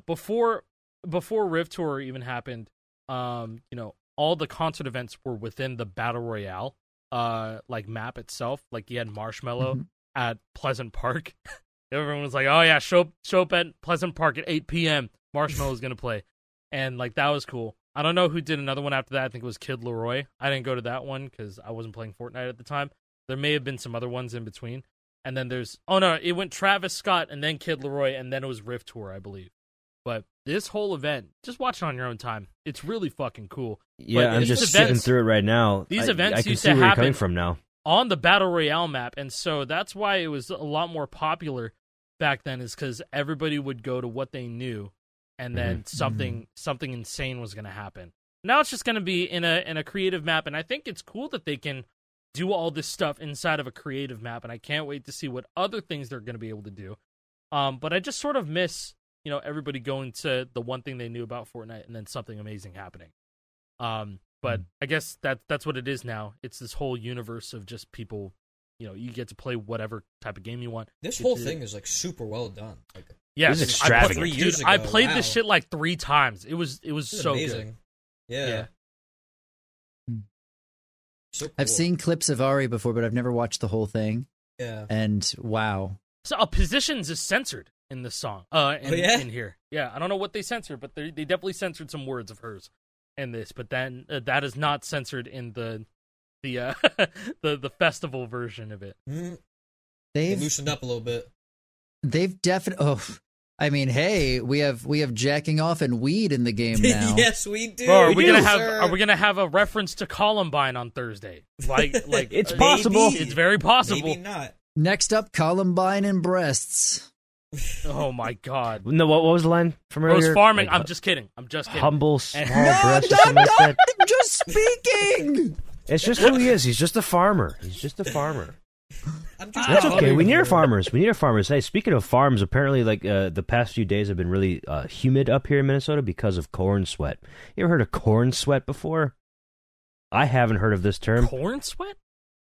Speaker 2: before Rift Tour even happened, you know, all the concert events were within the Battle Royale like map itself. Like you had Marshmello at Pleasant Park. Everyone was like, oh yeah, show up at Pleasant Park at 8 p.m. Marshmello's gonna play. And like that was cool. I don't know who did another one after that. I think it was Kid Leroy. I didn't go to that one because I wasn't playing Fortnite at the time. There may have been some other ones in between. And then it went Travis Scott and then Kid Leroy and then it was Rift Tour, I believe. But this whole event, just watch it on your own time. It's really fucking cool.
Speaker 1: Yeah,
Speaker 2: but
Speaker 1: I'm just sitting through it right now.
Speaker 2: These events
Speaker 1: I can
Speaker 2: used
Speaker 1: see
Speaker 2: to
Speaker 1: where you're coming
Speaker 2: happen
Speaker 1: from now.
Speaker 2: on the Battle Royale map, and so that's why it was a lot more popular back then, is because everybody would go to what they knew, and then something insane was going to happen. Now it's just going to be in a creative map, and I think it's cool that they can do all this stuff inside of a creative map, and I can't wait to see what other things they're going to be able to do. But I just sort of miss, you know, everybody going to the one thing they knew about Fortnite and then something amazing happening. But I guess that's what it is now. It's this whole universe of just people, you know, you get to play whatever type of game you want.
Speaker 4: This whole thing is like super well done. Like,
Speaker 2: yeah,
Speaker 1: this is extravagant.
Speaker 4: 3 years ago.
Speaker 2: I played this
Speaker 4: Wow.
Speaker 2: shit like 3 times. It was so
Speaker 4: amazing.
Speaker 2: good.
Speaker 4: Yeah. So cool.
Speaker 3: I've seen clips of Ari before, but I've never watched the whole thing.
Speaker 4: Yeah.
Speaker 3: And wow.
Speaker 2: So Positions is censored in this song. In here. Yeah, I don't know what they censored, but they definitely censored some words of hers in this. But then that is not censored in the the festival version of it.
Speaker 4: They loosened up a little bit.
Speaker 3: They've definitely. Oh, I mean, hey, we have jacking off and weed in the game now.
Speaker 4: Yes, we do.
Speaker 2: Bro, are we gonna have a reference to Columbine on Thursday? Like
Speaker 1: It's possible.
Speaker 2: It's very possible.
Speaker 4: Maybe not.
Speaker 3: Next up, Columbine and breasts.
Speaker 2: Oh my god.
Speaker 1: No, what was the line from earlier?
Speaker 2: Rose farming.
Speaker 1: Like,
Speaker 2: I'm just kidding.
Speaker 1: humble, small
Speaker 3: No,
Speaker 1: breast or something like that.
Speaker 3: I'm just speaking.
Speaker 1: It's just who he is. He's just a farmer. He's just a farmer. That's
Speaker 4: Oh,
Speaker 1: okay. We need our farmers. Hey, speaking of farms, apparently, like the past few days have been really humid up here in Minnesota because of corn sweat. You ever heard of corn sweat before? I haven't heard of this term.
Speaker 2: Corn sweat?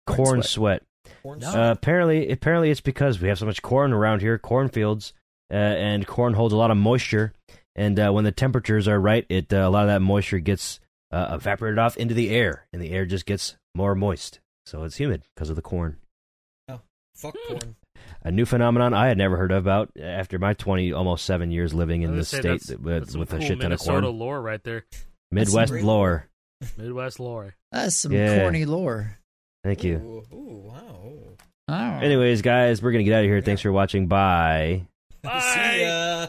Speaker 1: Corn sweat. Apparently it's because we have so much corn around here, cornfields, and corn holds a lot of moisture. And when the temperatures are right, a lot of that moisture gets evaporated off into the air, and the air just gets more moist. So it's humid because of the corn.
Speaker 4: Fuck corn.
Speaker 1: A new phenomenon I had never heard about after my almost 7 years living in this state
Speaker 2: that's
Speaker 1: with
Speaker 2: some
Speaker 1: a
Speaker 2: cool
Speaker 1: shit ton of
Speaker 2: Minnesota
Speaker 1: corn.
Speaker 2: lore right there.
Speaker 1: Midwest lore.
Speaker 2: Midwest lore.
Speaker 3: That's some
Speaker 1: Yeah.
Speaker 3: corny lore.
Speaker 1: Thank you.
Speaker 4: Ooh, wow.
Speaker 3: Oh.
Speaker 1: Anyways, guys, we're going to get out of here. Thanks for watching. Bye.
Speaker 2: Bye.
Speaker 4: See ya.